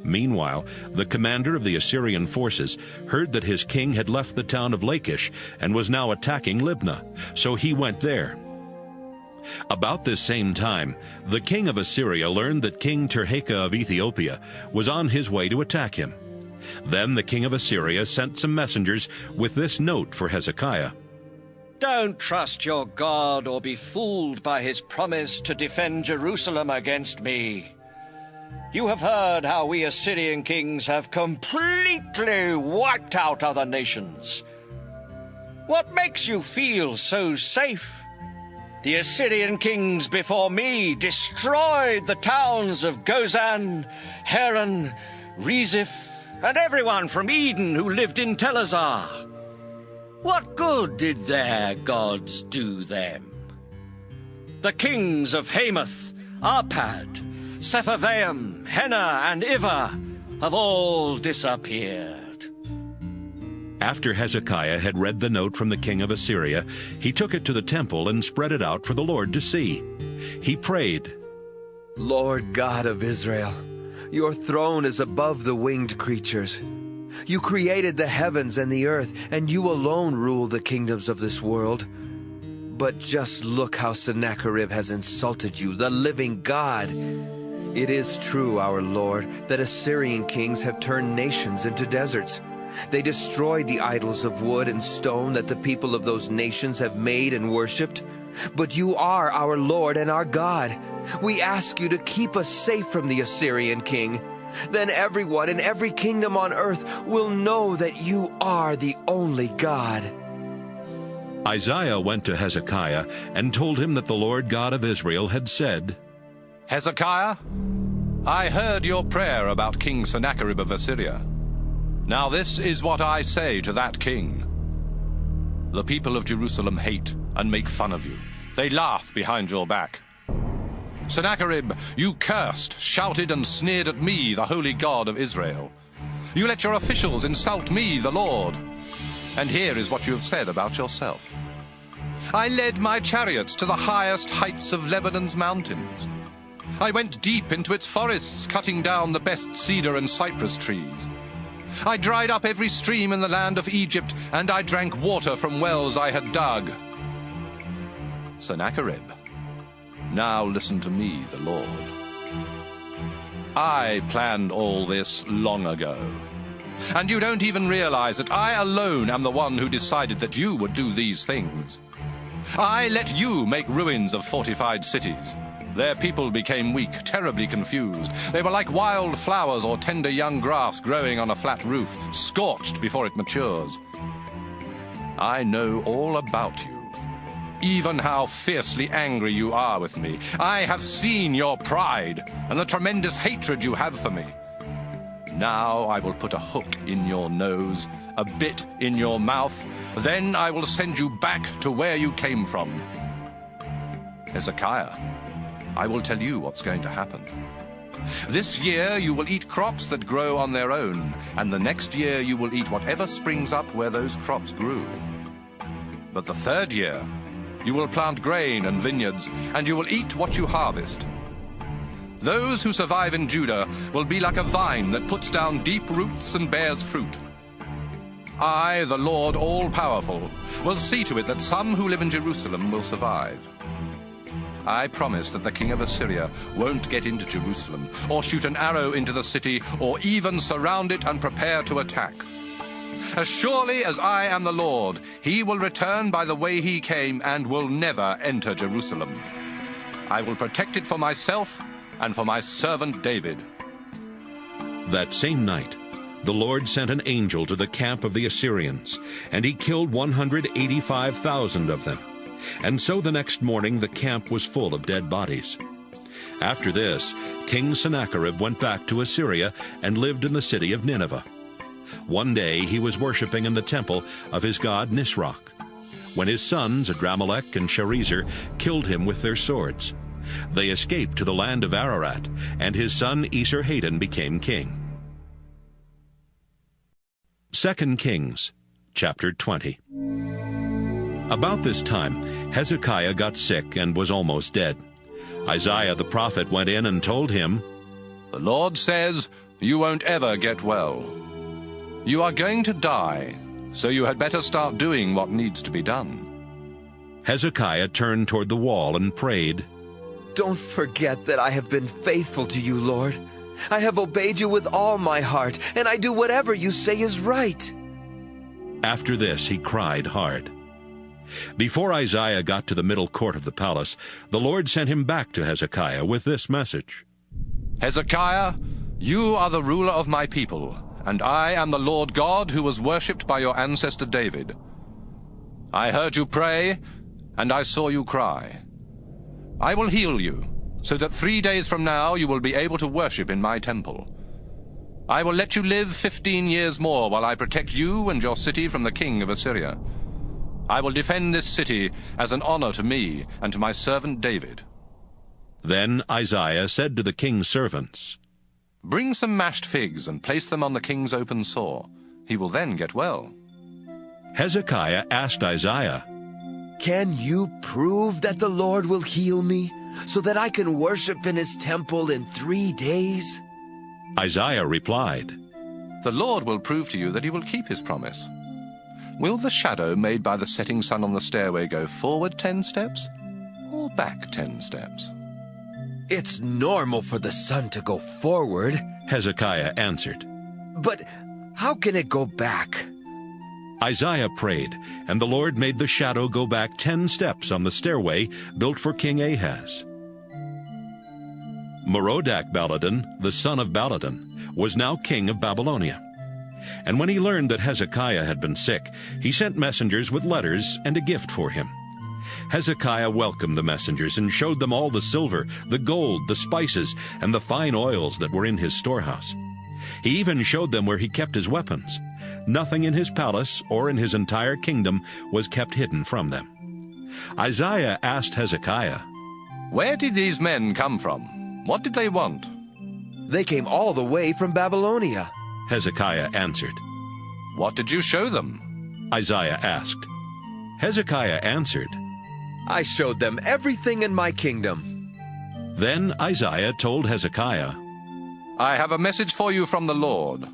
Meanwhile, the commander of the Assyrian forces heard that his king had left the town of Lachish and was now attacking Libnah, so he went there. About this same time, the king of Assyria learned that King Tirhakah of Ethiopia was on his way to attack him. Then the king of Assyria sent some messengers with this note for Hezekiah. Don't trust your God or be fooled by his promise to defend Jerusalem against me. You have heard how we Assyrian kings have completely wiped out other nations. What makes you feel so safe? The Assyrian kings before me destroyed the towns of Gozan, Haran, Reziph, and everyone from Eden who lived in Telazar. What good did their gods do them? The kings of Hamath, Arpad, Sepharvaim, Henna, and Iva have all disappeared. After Hezekiah had read the note from the king of Assyria, he took it to the temple and spread it out for the Lord to see. He prayed, Lord God of Israel, your throne is above the winged creatures. You created the heavens and the earth, and you alone rule the kingdoms of this world. But just look how Sennacherib has insulted you, the living God. It is true, our Lord, that Assyrian kings have turned nations into deserts. They destroyed the idols of wood and stone that the people of those nations have made and worshipped. But you are our Lord and our God. We ask you to keep us safe from the Assyrian king. Then everyone in every kingdom on earth will know that you are the only God. Isaiah went to Hezekiah and told him that the Lord God of Israel had said, Hezekiah, I heard your prayer about King Sennacherib of Assyria. Now this is what I say to that king. The people of Jerusalem hate and make fun of you. They laugh behind your back. Sennacherib, you cursed, shouted, and sneered at me, the holy God of Israel. You let your officials insult me, the Lord. And here is what you have said about yourself. I led my chariots to the highest heights of Lebanon's mountains. I went deep into its forests, cutting down the best cedar and cypress trees. I dried up every stream in the land of Egypt, and I drank water from wells I had dug. Sennacherib, now listen to me, the Lord. I planned all this long ago. And you don't even realize that I alone am the one who decided that you would do these things. I let you make ruins of fortified cities. Their people became weak, terribly confused. They were like wild flowers or tender young grass growing on a flat roof, scorched before it matures. I know all about you, even how fiercely angry you are with me. I have seen your pride and the tremendous hatred you have for me. Now I will put a hook in your nose, a bit in your mouth. Then I will send you back to where you came from. Hezekiah, I will tell you what's going to happen. This year you will eat crops that grow on their own, and the next year you will eat whatever springs up where those crops grew. But the third year you will plant grain and vineyards, and you will eat what you harvest. Those who survive in Judah will be like a vine that puts down deep roots and bears fruit. I, the Lord all-powerful, will see to it that some who live in Jerusalem will survive. I promise that the king of Assyria won't get into Jerusalem, or shoot an arrow into the city, or even surround it and prepare to attack. As surely as I am the Lord, he will return by the way he came and will never enter Jerusalem. I will protect it for myself and for my servant David. That same night, the Lord sent an angel to the camp of the Assyrians, and he killed 185,000 of them. And so the next morning the camp was full of dead bodies. After this, King Sennacherib went back to Assyria and lived in the city of Nineveh. One day he was worshipping in the temple of his god Nisroch, when his sons Adramelech and Sharezer killed him with their swords. They escaped to the land of Ararat, and his son Esarhaddon became king. 2 Kings, chapter 20. About this time, Hezekiah got sick and was almost dead. Isaiah the prophet went in and told him, The Lord says, you won't ever get well. You are going to die, so you had better start doing what needs to be done. Hezekiah turned toward the wall and prayed, Don't forget that I have been faithful to you, Lord. I have obeyed you with all my heart, and I do whatever you say is right. After this he cried hard. Before Isaiah got to the middle court of the palace, the Lord sent him back to Hezekiah with this message. Hezekiah, you are the ruler of my people, and I am the Lord God who was worshipped by your ancestor David. I heard you pray, and I saw you cry. I will heal you, so that 3 days from now you will be able to worship in my temple. I will let you live 15 years more while I protect you and your city from the king of Assyria. I will defend this city as an honor to me and to my servant David." Then Isaiah said to the king's servants, "Bring some mashed figs and place them on the king's open sore. He will then get well." Hezekiah asked Isaiah, "Can you prove that the Lord will heal me, so that I can worship in his temple in 3 days?" Isaiah replied, "The Lord will prove to you that he will keep his promise. Will the shadow made by the setting sun on the stairway go forward 10 steps or back 10 steps?" "It's normal for the sun to go forward," Hezekiah answered. "But how can it go back?" Isaiah prayed, and the Lord made the shadow go back 10 steps on the stairway built for King Ahaz. Merodach-Baladan, the son of Baladan, was now king of Babylonia. And when he learned that Hezekiah had been sick, he sent messengers with letters and a gift for him. Hezekiah welcomed the messengers and showed them all the silver, the gold, the spices, and the fine oils that were in his storehouse. He even showed them where he kept his weapons. Nothing in his palace or in his entire kingdom was kept hidden from them. Isaiah asked Hezekiah, "Where did these men come from? What did they want?" "They came all the way from Babylonia," Hezekiah answered. "What did you show them?" Isaiah asked. Hezekiah answered, "I showed them everything in my kingdom." Then Isaiah told Hezekiah, "I have a message for you from the Lord.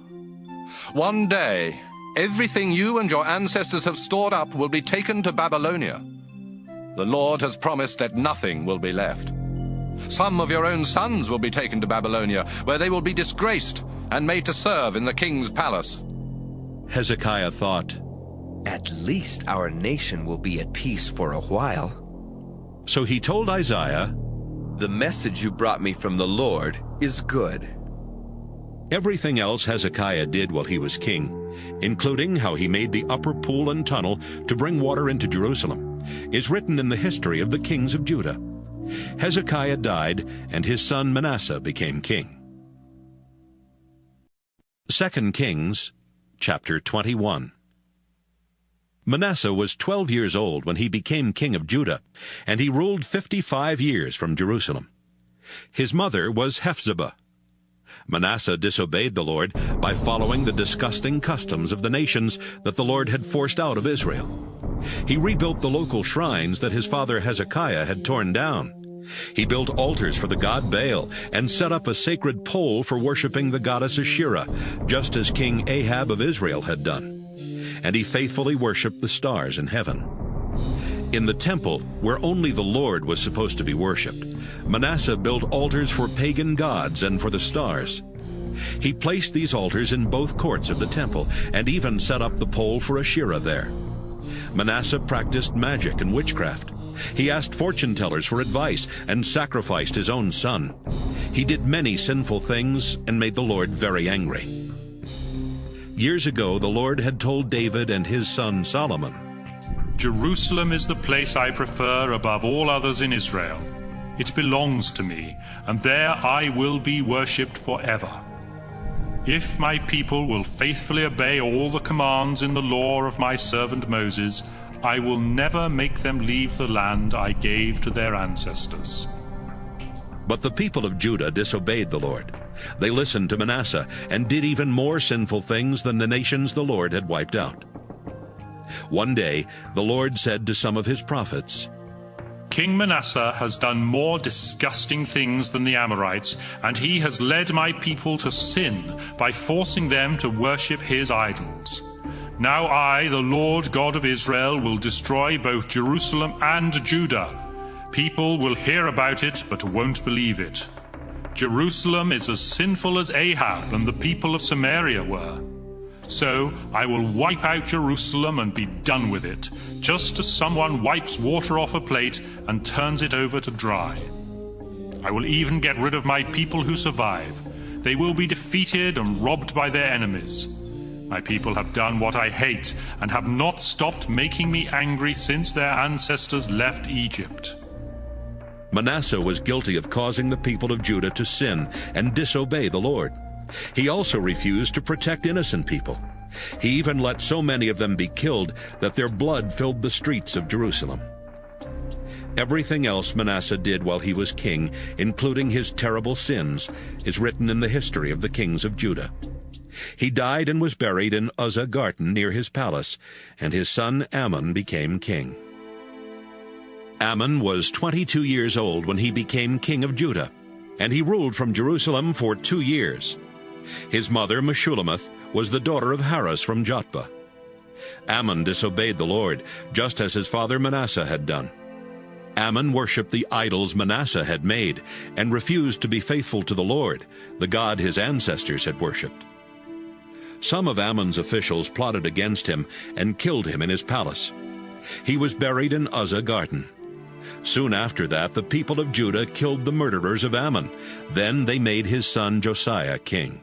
One day, everything you and your ancestors have stored up will be taken to Babylonia. The Lord has promised that nothing will be left. Some of your own sons will be taken to Babylonia, where they will be disgraced and made to serve in the king's palace." Hezekiah thought, "At least our nation will be at peace for a while." So he told Isaiah, "The message you brought me from the Lord is good." Everything else Hezekiah did while he was king, including how he made the upper pool and tunnel to bring water into Jerusalem, is written in the history of the kings of Judah. Hezekiah died, and his son Manasseh became king. 2 Kings, chapter 21. Manasseh was 12 years old when he became king of Judah, and he ruled 55 years from Jerusalem. His mother was Hephzibah. Manasseh disobeyed the Lord by following the disgusting customs of the nations that the Lord had forced out of Israel. He rebuilt the local shrines that his father Hezekiah had torn down. He built altars for the god Baal and set up a sacred pole for worshiping the goddess Asherah, just as King Ahab of Israel had done. And he faithfully worshipped the stars in heaven. In the temple, where only the Lord was supposed to be worshipped, Manasseh built altars for pagan gods and for the stars. He placed these altars in both courts of the temple and even set up the pole for Asherah there. Manasseh practiced magic and witchcraft. He asked fortune-tellers for advice and sacrificed his own son. He did many sinful things and made the Lord very angry. Years ago, the Lord had told David and his son Solomon, "Jerusalem is the place I prefer above all others in Israel. It belongs to me, and there I will be worshipped forever. If my people will faithfully obey all the commands in the law of my servant Moses, I will never make them leave the land I gave to their ancestors." But the people of Judah disobeyed the Lord. They listened to Manasseh and did even more sinful things than the nations the Lord had wiped out. One day, the Lord said to some of his prophets, "King Manasseh has done more disgusting things than the Amorites, and he has led my people to sin by forcing them to worship his idols. Now I, the Lord God of Israel, will destroy both Jerusalem and Judah. People will hear about it, but won't believe it. Jerusalem is as sinful as Ahab and the people of Samaria were. So I will wipe out Jerusalem and be done with it, just as someone wipes water off a plate and turns it over to dry. I will even get rid of my people who survive. They will be defeated and robbed by their enemies. My people have done what I hate and have not stopped making me angry since their ancestors left Egypt. Manasseh was guilty of causing the people of Judah to sin and disobey the Lord. He also refused to protect innocent people. He even let so many of them be killed that their blood filled the streets of Jerusalem. Everything else Manasseh did while he was king, including his terrible sins, is written in the history of the kings of Judah. He died and was buried in Uzzah garden near his palace, and his son Amon became king. Amon was 22 years old when he became king of Judah, and he ruled from Jerusalem for 2 years. His mother, Meshullemeth, was the daughter of Harus from Jotbah. Amon disobeyed the Lord, just as his father Manasseh had done. Amon worshipped the idols Manasseh had made and refused to be faithful to the Lord, the God his ancestors had worshipped. Some of Ammon's officials plotted against him and killed him in his palace. He was buried in Uzzah garden. Soon after that, the people of Judah killed the murderers of Ammon. Then they made his son Josiah king.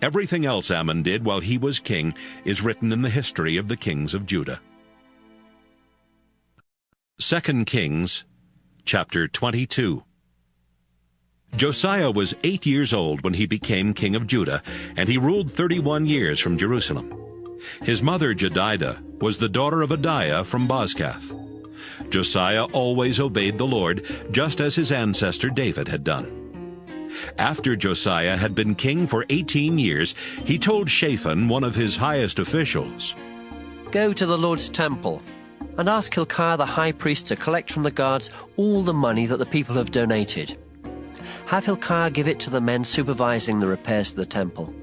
Everything else Ammon did while he was king is written in the history of the kings of Judah. 2 Kings, chapter 22. Josiah was 8 years old when he became king of Judah, and he ruled 31 years from Jerusalem. His mother Jedidah was the daughter of Adiah from Bozkath. Josiah always obeyed the Lord, just as his ancestor David had done. After Josiah had been king for 18 years, he told Shaphan, one of his highest officials, "Go to the Lord's temple and ask Hilkiah the high priest to collect from the guards all the money that the people have donated. Have Hilkiah give it to the men supervising the repairs to the temple.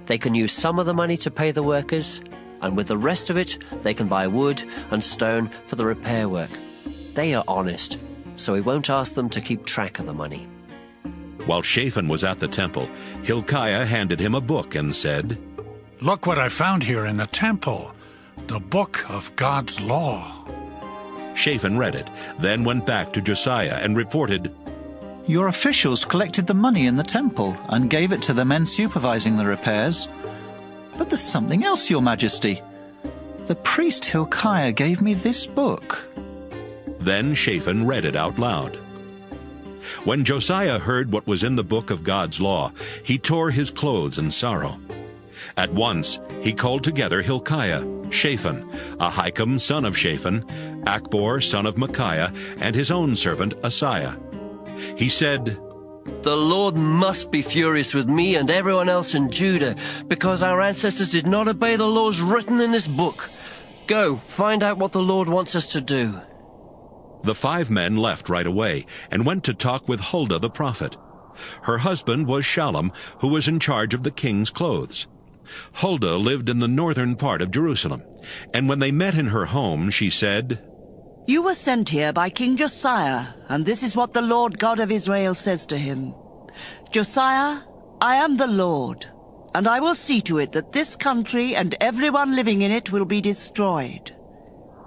They can use some of the money to pay the workers, and with the rest of it they can buy wood and stone for the repair work. They are honest, so he won't ask them to keep track of the money." While Shaphan was at the temple, Hilkiah handed him a book and said, "Look what I found here in the temple, the book of God's law." Shaphan read it, then went back to Josiah and reported, "Your officials collected the money in the temple and gave it to the men supervising the repairs. But there's something else, Your Majesty. The priest Hilkiah gave me this book." Then Shaphan read it out loud. When Josiah heard what was in the book of God's law, he tore his clothes in sorrow. At once he called together Hilkiah, Shaphan, Ahikam son of Shaphan, Achbor son of Micaiah, and his own servant Asaiah. He said, "The Lord must be furious with me and everyone else in Judah, because our ancestors did not obey the laws written in this book. Go, find out what the Lord wants us to do." The 5 men left right away and went to talk with Huldah the prophet. Her husband was Shallum, who was in charge of the king's clothes. Huldah lived in the northern part of Jerusalem, and when they met in her home, she said, "You were sent here by King Josiah, and this is what the Lord God of Israel says to him. Josiah, I am the Lord, and I will see to it that this country and everyone living in it will be destroyed.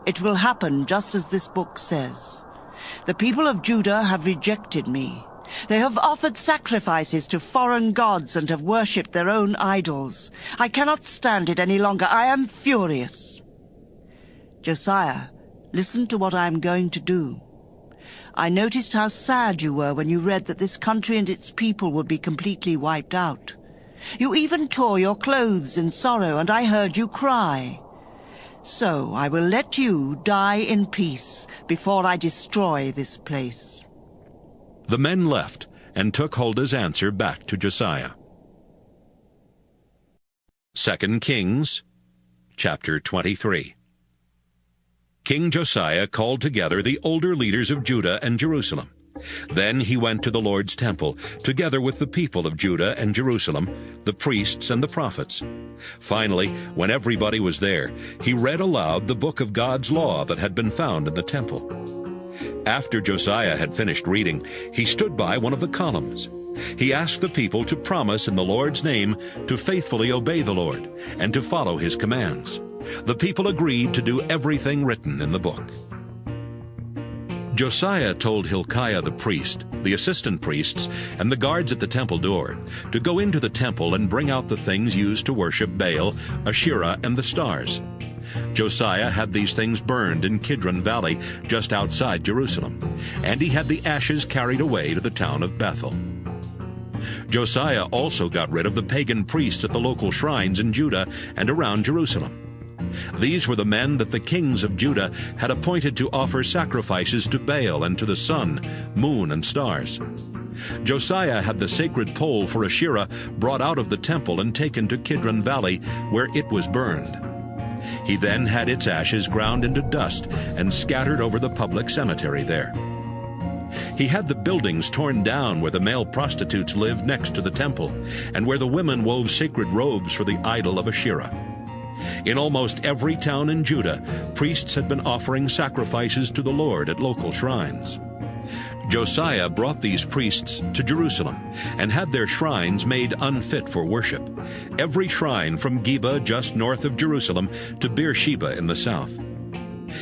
It will happen just as this book says. The people of Judah have rejected me. They have offered sacrifices to foreign gods and have worshipped their own idols. I cannot stand it any longer. I am furious. Josiah, listen to what I am going to do. I noticed how sad you were when you read that this country and its people would be completely wiped out. You even tore your clothes in sorrow, and I heard you cry. So I will let you die in peace before I destroy this place." The men left and took Huldah's answer back to Josiah. 2 Kings, chapter 23. King Josiah called together the older leaders of Judah and Jerusalem. Then he went to the Lord's temple, together with the people of Judah and Jerusalem, the priests and the prophets. Finally, when everybody was there, he read aloud the book of God's law that had been found in the temple. After Josiah had finished reading, he stood by one of the columns. He asked the people to promise in the Lord's name to faithfully obey the Lord and to follow his commands. The people agreed to do everything written in the book. Josiah told Hilkiah the priest, the assistant priests, and the guards at the temple door to go into the temple and bring out the things used to worship Baal, Asherah, and the stars. Josiah had these things burned in Kidron Valley, just outside Jerusalem, and he had the ashes carried away to the town of Bethel. Josiah also got rid of the pagan priests at the local shrines in Judah and around Jerusalem. These were the men that the kings of Judah had appointed to offer sacrifices to Baal and to the sun, moon, and stars. Josiah had the sacred pole for Asherah brought out of the temple and taken to Kidron Valley, where it was burned. He then had its ashes ground into dust and scattered over the public cemetery there. He had the buildings torn down where the male prostitutes lived next to the temple, and where the women wove sacred robes for the idol of Asherah. In almost every town in Judah, priests had been offering sacrifices to the Lord at local shrines. Josiah brought these priests to Jerusalem and had their shrines made unfit for worship, every shrine from Geba just north of Jerusalem to Beersheba in the south.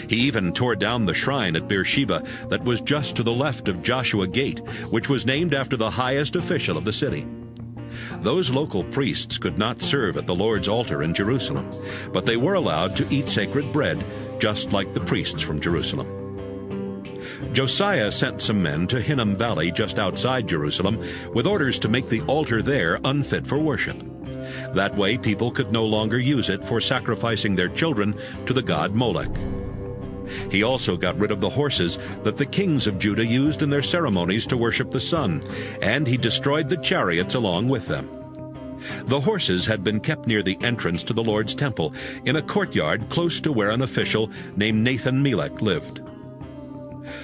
He even tore down the shrine at Beersheba that was just to the left of Joshua Gate, which was named after the highest official of the city. Those local priests could not serve at the Lord's altar in Jerusalem, but they were allowed to eat sacred bread, just like the priests from Jerusalem. Josiah sent some men to Hinnom Valley just outside Jerusalem with orders to make the altar there unfit for worship. That way people could no longer use it for sacrificing their children to the god Molech. He also got rid of the horses that the kings of Judah used in their ceremonies to worship the sun, and he destroyed the chariots along with them. The horses had been kept near the entrance to the Lord's temple, in a courtyard close to where an official named Nathan-Melech lived.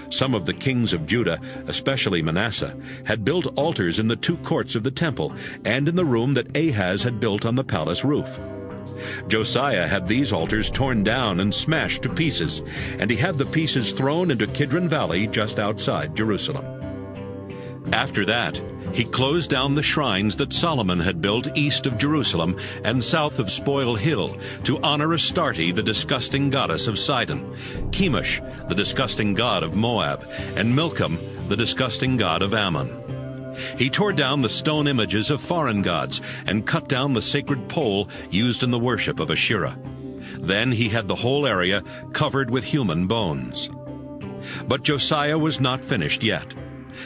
Some of the kings of Judah, especially Manasseh, had built altars in the two courts of the temple and in the room that Ahaz had built on the palace roof. Josiah had these altars torn down and smashed to pieces, and he had the pieces thrown into Kidron Valley just outside Jerusalem. After that, he closed down the shrines that Solomon had built east of Jerusalem and south of Spoil Hill to honor Astarte, the disgusting goddess of Sidon, Chemosh, the disgusting god of Moab, and Milcom, the disgusting god of Ammon. He tore down the stone images of foreign gods and cut down the sacred pole used in the worship of Asherah. Then he had the whole area covered with human bones. But Josiah was not finished yet.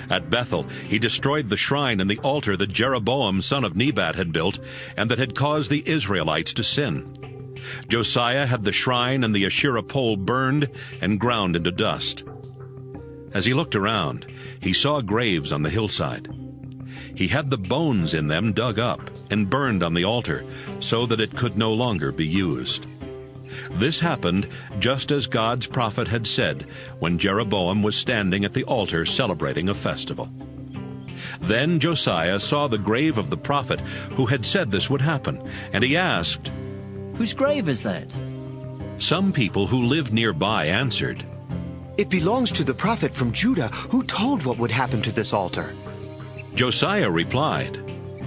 At Bethel, he destroyed the shrine and the altar that Jeroboam son of Nebat had built and that had caused the Israelites to sin. Josiah had the shrine and the Asherah pole burned and ground into dust. As he looked around, he saw graves on the hillside. He had the bones in them dug up and burned on the altar so that it could no longer be used. This happened just as God's prophet had said when Jeroboam was standing at the altar celebrating a festival. Then Josiah saw the grave of the prophet who had said this would happen, and he asked, "Whose grave is that?" Some people who lived nearby answered, "It belongs to the prophet from Judah who told what would happen to this altar." Josiah replied,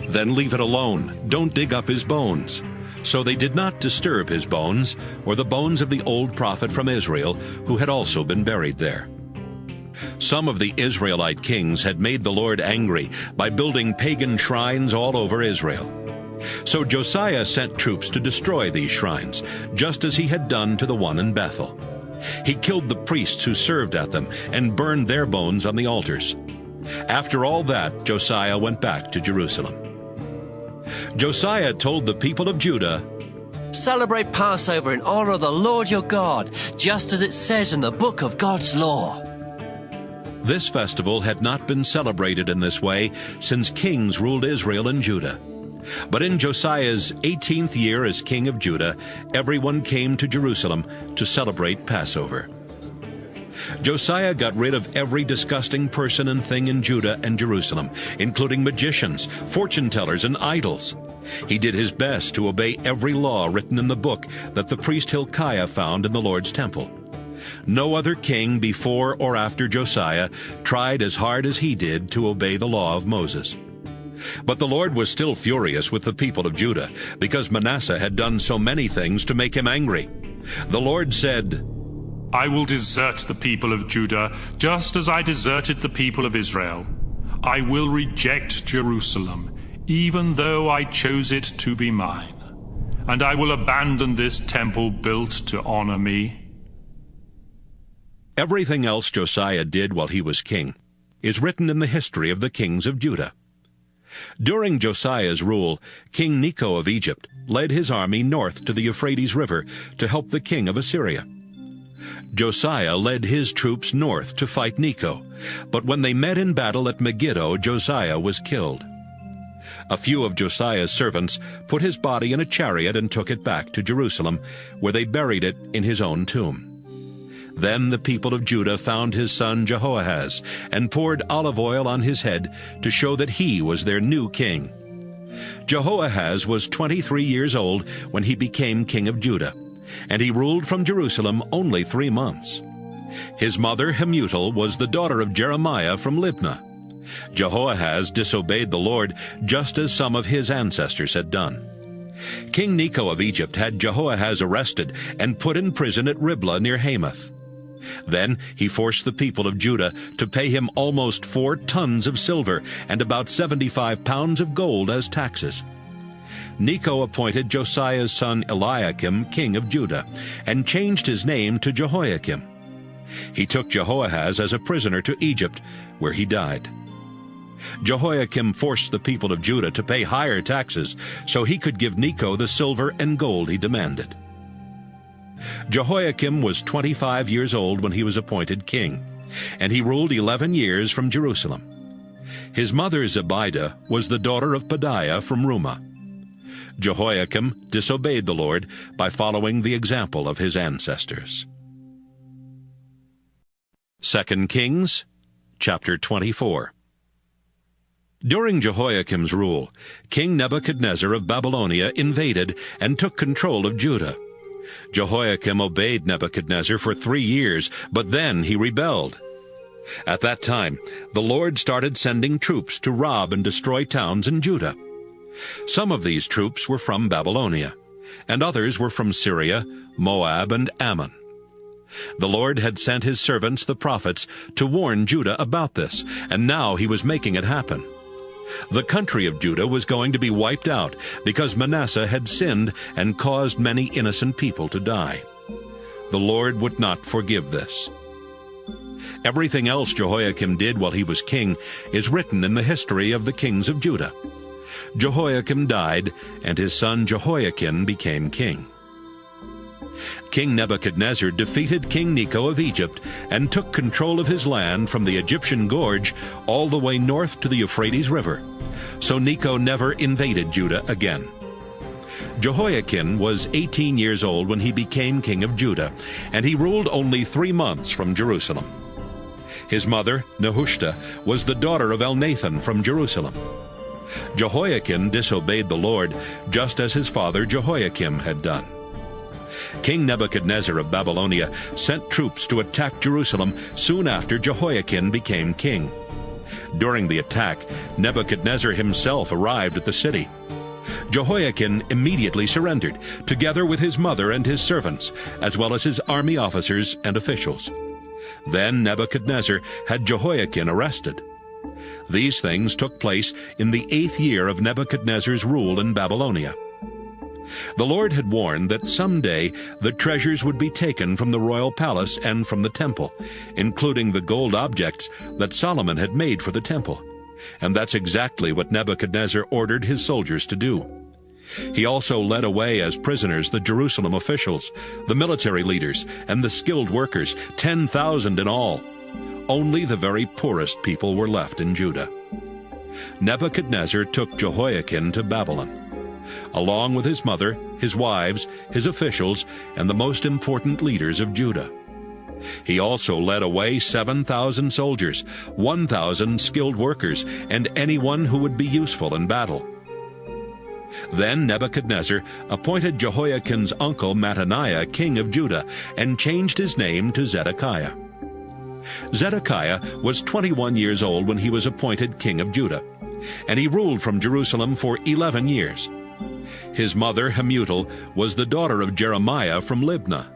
"Then leave it alone. Don't dig up his bones." So they did not disturb his bones, or the bones of the old prophet from Israel, who had also been buried there. Some of the Israelite kings had made the Lord angry by building pagan shrines all over Israel. So Josiah sent troops to destroy these shrines, just as he had done to the one in Bethel. He killed the priests who served at them and burned their bones on the altars. After all that, Josiah went back to Jerusalem. Josiah told the people of Judah, "Celebrate Passover in honor of the Lord your God, just as it says in the book of God's law." This festival had not been celebrated in this way since kings ruled Israel and Judah. But in Josiah's 18th year as king of Judah, everyone came to Jerusalem to celebrate Passover. Josiah got rid of every disgusting person and thing in Judah and Jerusalem, including magicians, fortune-tellers, and idols. He did his best to obey every law written in the book that the priest Hilkiah found in the Lord's temple. No other king before or after Josiah tried as hard as he did to obey the law of Moses. But the Lord was still furious with the people of Judah, because Manasseh had done so many things to make him angry. The Lord said, I will desert the people of Judah, just as I deserted the people of Israel. I will reject Jerusalem, even though I chose it to be mine. And I will abandon this temple built to honor me. Everything else Josiah did while he was king is written in the history of the kings of Judah. During Josiah's rule, King Necho of Egypt led his army north to the Euphrates River to help the king of Assyria. Josiah led his troops north to fight Necho, but when they met in battle at Megiddo, Josiah was killed. A few of Josiah's servants put his body in a chariot and took it back to Jerusalem, where they buried it in his own tomb. Then the people of Judah found his son Jehoahaz and poured olive oil on his head to show that he was their new king. Jehoahaz was 23 years old when he became king of Judah, and he ruled from Jerusalem only 3 months. His mother Hamutal was the daughter of Jeremiah from Libnah. Jehoahaz disobeyed the Lord, just as some of his ancestors had done. King Necho of Egypt had Jehoahaz arrested and put in prison at Riblah near Hamath. Then he forced the people of Judah to pay him almost 4 tons of silver and about 75 pounds of gold as taxes. Necho appointed Josiah's son Eliakim king of Judah and changed his name to Jehoiakim. He took Jehoahaz as a prisoner to Egypt, where he died. Jehoiakim forced the people of Judah to pay higher taxes so he could give Necho the silver and gold he demanded. Jehoiakim was 25 years old when he was appointed king, and he ruled 11 years from Jerusalem. His mother Zebidah was the daughter of Pedaiah from Rumah. Jehoiakim disobeyed the Lord by following the example of his ancestors. 2 Kings, chapter 24. During Jehoiakim's rule, King Nebuchadnezzar of Babylonia invaded and took control of Judah. Jehoiakim obeyed Nebuchadnezzar for 3 years, but then he rebelled. At that time, the Lord started sending troops to rob and destroy towns in Judah. Some of these troops were from Babylonia, and others were from Syria, Moab, and Ammon. The Lord had sent his servants, the prophets, to warn Judah about this, and now he was making it happen. The country of Judah was going to be wiped out because Manasseh had sinned and caused many innocent people to die. The Lord would not forgive this. Everything else Jehoiakim did while he was king is written in the history of the kings of Judah. Jehoiakim died, and his son Jehoiakim became king. King Nebuchadnezzar defeated King Necho of Egypt and took control of his land from the Egyptian gorge all the way north to the Euphrates River. So Necho never invaded Judah again. Jehoiakim was 18 years old when he became king of Judah, and he ruled only 3 months from Jerusalem. His mother, Nehushta, was the daughter of Elnathan from Jerusalem. Jehoiakim disobeyed the Lord, just as his father Jehoiakim had done. King Nebuchadnezzar of Babylonia sent troops to attack Jerusalem soon after Jehoiakim became king. During the attack, Nebuchadnezzar himself arrived at the city. Jehoiakim immediately surrendered, together with his mother and his servants, as well as his army officers and officials. Then Nebuchadnezzar had Jehoiakim arrested. These things took place in the 8th year of Nebuchadnezzar's rule in Babylonia. The Lord had warned that someday the treasures would be taken from the royal palace and from the temple, including the gold objects that Solomon had made for the temple. And that's exactly what Nebuchadnezzar ordered his soldiers to do. He also led away as prisoners the Jerusalem officials, the military leaders, and the skilled workers, 10,000 in all. Only the very poorest people were left in Judah. Nebuchadnezzar took Jehoiakim to Babylon, along with his mother, his wives, his officials, and the most important leaders of Judah. He also led away 7,000 soldiers, 1,000 skilled workers, and anyone who would be useful in battle. Then Nebuchadnezzar appointed Jehoiakim's uncle Mattaniah king of Judah and changed his name to Zedekiah. Zedekiah was 21 years old when he was appointed king of Judah, and he ruled from Jerusalem for 11 years. His mother Hamutal was the daughter of Jeremiah from Libnah.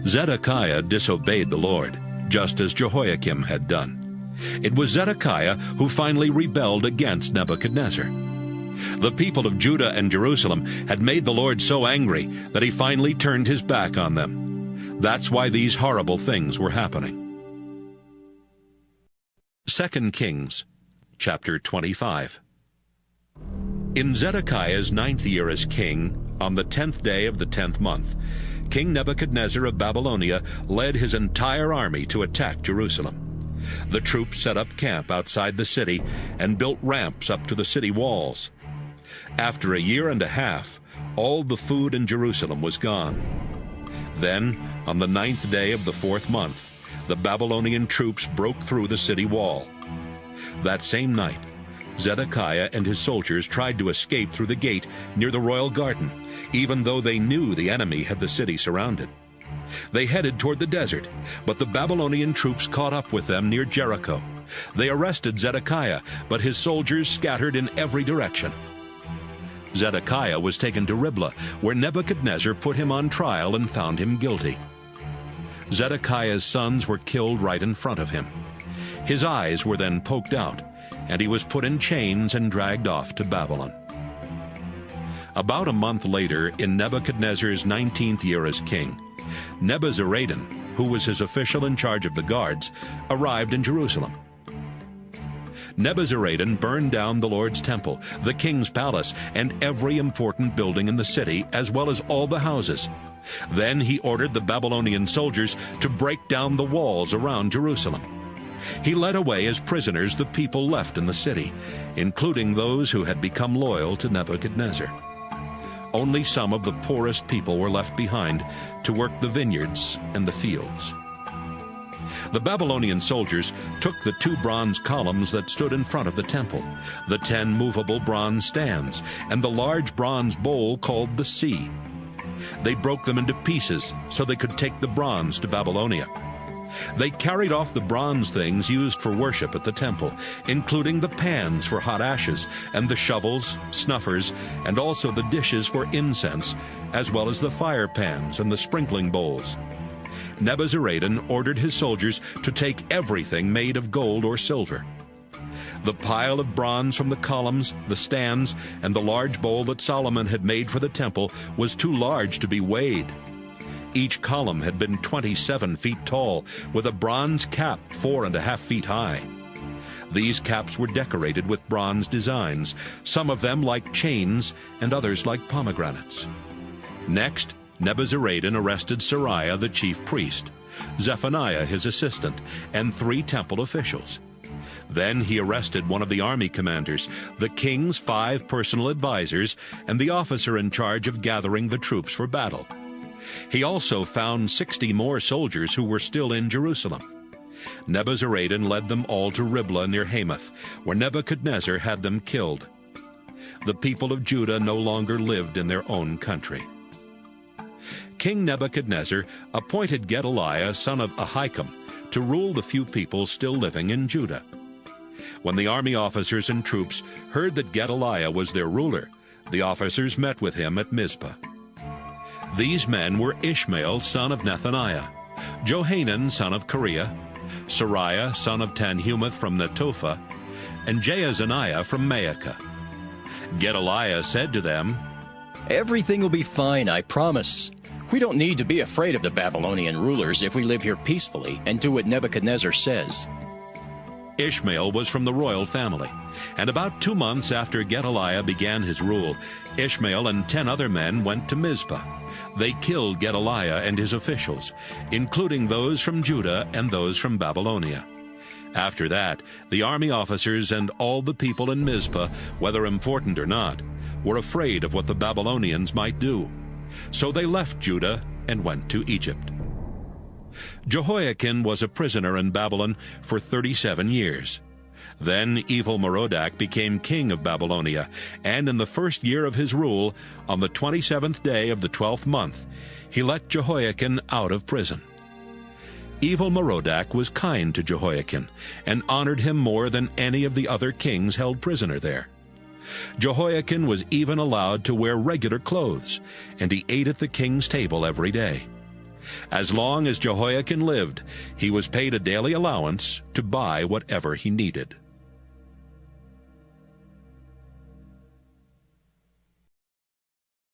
Zedekiah disobeyed the Lord, just as Jehoiakim had done. It was Zedekiah who finally rebelled against Nebuchadnezzar. The people of Judah and Jerusalem had made the Lord so angry that he finally turned his back on them. That's why these horrible things were happening. 2 Kings, chapter 25. In Zedekiah's 9th year as king, on the 10th day of the 10th month, King Nebuchadnezzar of Babylonia led his entire army to attack Jerusalem. The troops set up camp outside the city and built ramps up to the city walls. After a year and a half, all the food in Jerusalem was gone. Then, on the 9th day of the 4th month, the Babylonian troops broke through the city wall. That same night, Zedekiah and his soldiers tried to escape through the gate near the royal garden, even though they knew the enemy had the city surrounded. They headed toward the desert, but the Babylonian troops caught up with them near Jericho. They arrested Zedekiah, but his soldiers scattered in every direction. Zedekiah was taken to Riblah, where Nebuchadnezzar put him on trial and found him guilty. Zedekiah's sons were killed right in front of him. His eyes were then poked out, and he was put in chains and dragged off to Babylon. About a month later, in Nebuchadnezzar's 19th year as king, Nebuzaradan, who was his official in charge of the guards, arrived in Jerusalem. Nebuzaradan burned down the Lord's temple, the king's palace, and every important building in the city, as well as all the houses. Then he ordered the Babylonian soldiers to break down the walls around Jerusalem. He led away as prisoners the people left in the city, including those who had become loyal to Nebuchadnezzar. Only some of the poorest people were left behind to work the vineyards and the fields. The Babylonian soldiers took the 2 bronze columns that stood in front of the temple, the 10 movable bronze stands, and the large bronze bowl called the Sea. They broke them into pieces so they could take the bronze to Babylonia. They carried off the bronze things used for worship at the temple, including the pans for hot ashes, and the shovels, snuffers, and also the dishes for incense, as well as the fire pans and the sprinkling bowls. Nebuzaradan ordered his soldiers to take everything made of gold or silver. The pile of bronze from the columns, the stands, and the large bowl that Solomon had made for the temple was too large to be weighed. Each column had been 27 feet tall, with a bronze cap 4.5 feet high. These caps were decorated with bronze designs, some of them like chains and others like pomegranates. Next, Nebuzaradan arrested Sariah the chief priest, Zephaniah his assistant, and 3 temple officials. Then he arrested one of the army commanders, the king's 5 personal advisors, and the officer in charge of gathering the troops for battle. He also found 60 more soldiers who were still in Jerusalem. Nebuzaradan led them all to Riblah near Hamath, where Nebuchadnezzar had them killed. The people of Judah no longer lived in their own country. King Nebuchadnezzar appointed Gedaliah, son of Ahikam, to rule the few people still living in Judah. When the army officers and troops heard that Gedaliah was their ruler, the officers met with him at Mizpah. These men were Ishmael, son of Nethaniah, Johanan, son of Kareah, Sariah, son of Tanhumeth from Netophah, and Jaazaniah from Maacah. Gedaliah said to them, "Everything will be fine, I promise. We don't need to be afraid of the Babylonian rulers if we live here peacefully and do what Nebuchadnezzar says." Ishmael was from the royal family, and about 2 months after Gedaliah began his rule, Ishmael and 10 other men went to Mizpah. They killed Gedaliah and his officials, including those from Judah and those from Babylonia. After that, the army officers and all the people in Mizpah, whether important or not, were afraid of what the Babylonians might do. So they left Judah and went to Egypt. Jehoiakim was a prisoner in Babylon for 37 years. Then Evil-Merodach became king of Babylonia, and in the 1st year of his rule, on the 27th day of the 12th month, he let Jehoiakim out of prison. Evil-Merodach was kind to Jehoiakim and honored him more than any of the other kings held prisoner there. Jehoiakim was even allowed to wear regular clothes, and he ate at the king's table every day. As long as Jehoiakim lived, he was paid a daily allowance to buy whatever he needed.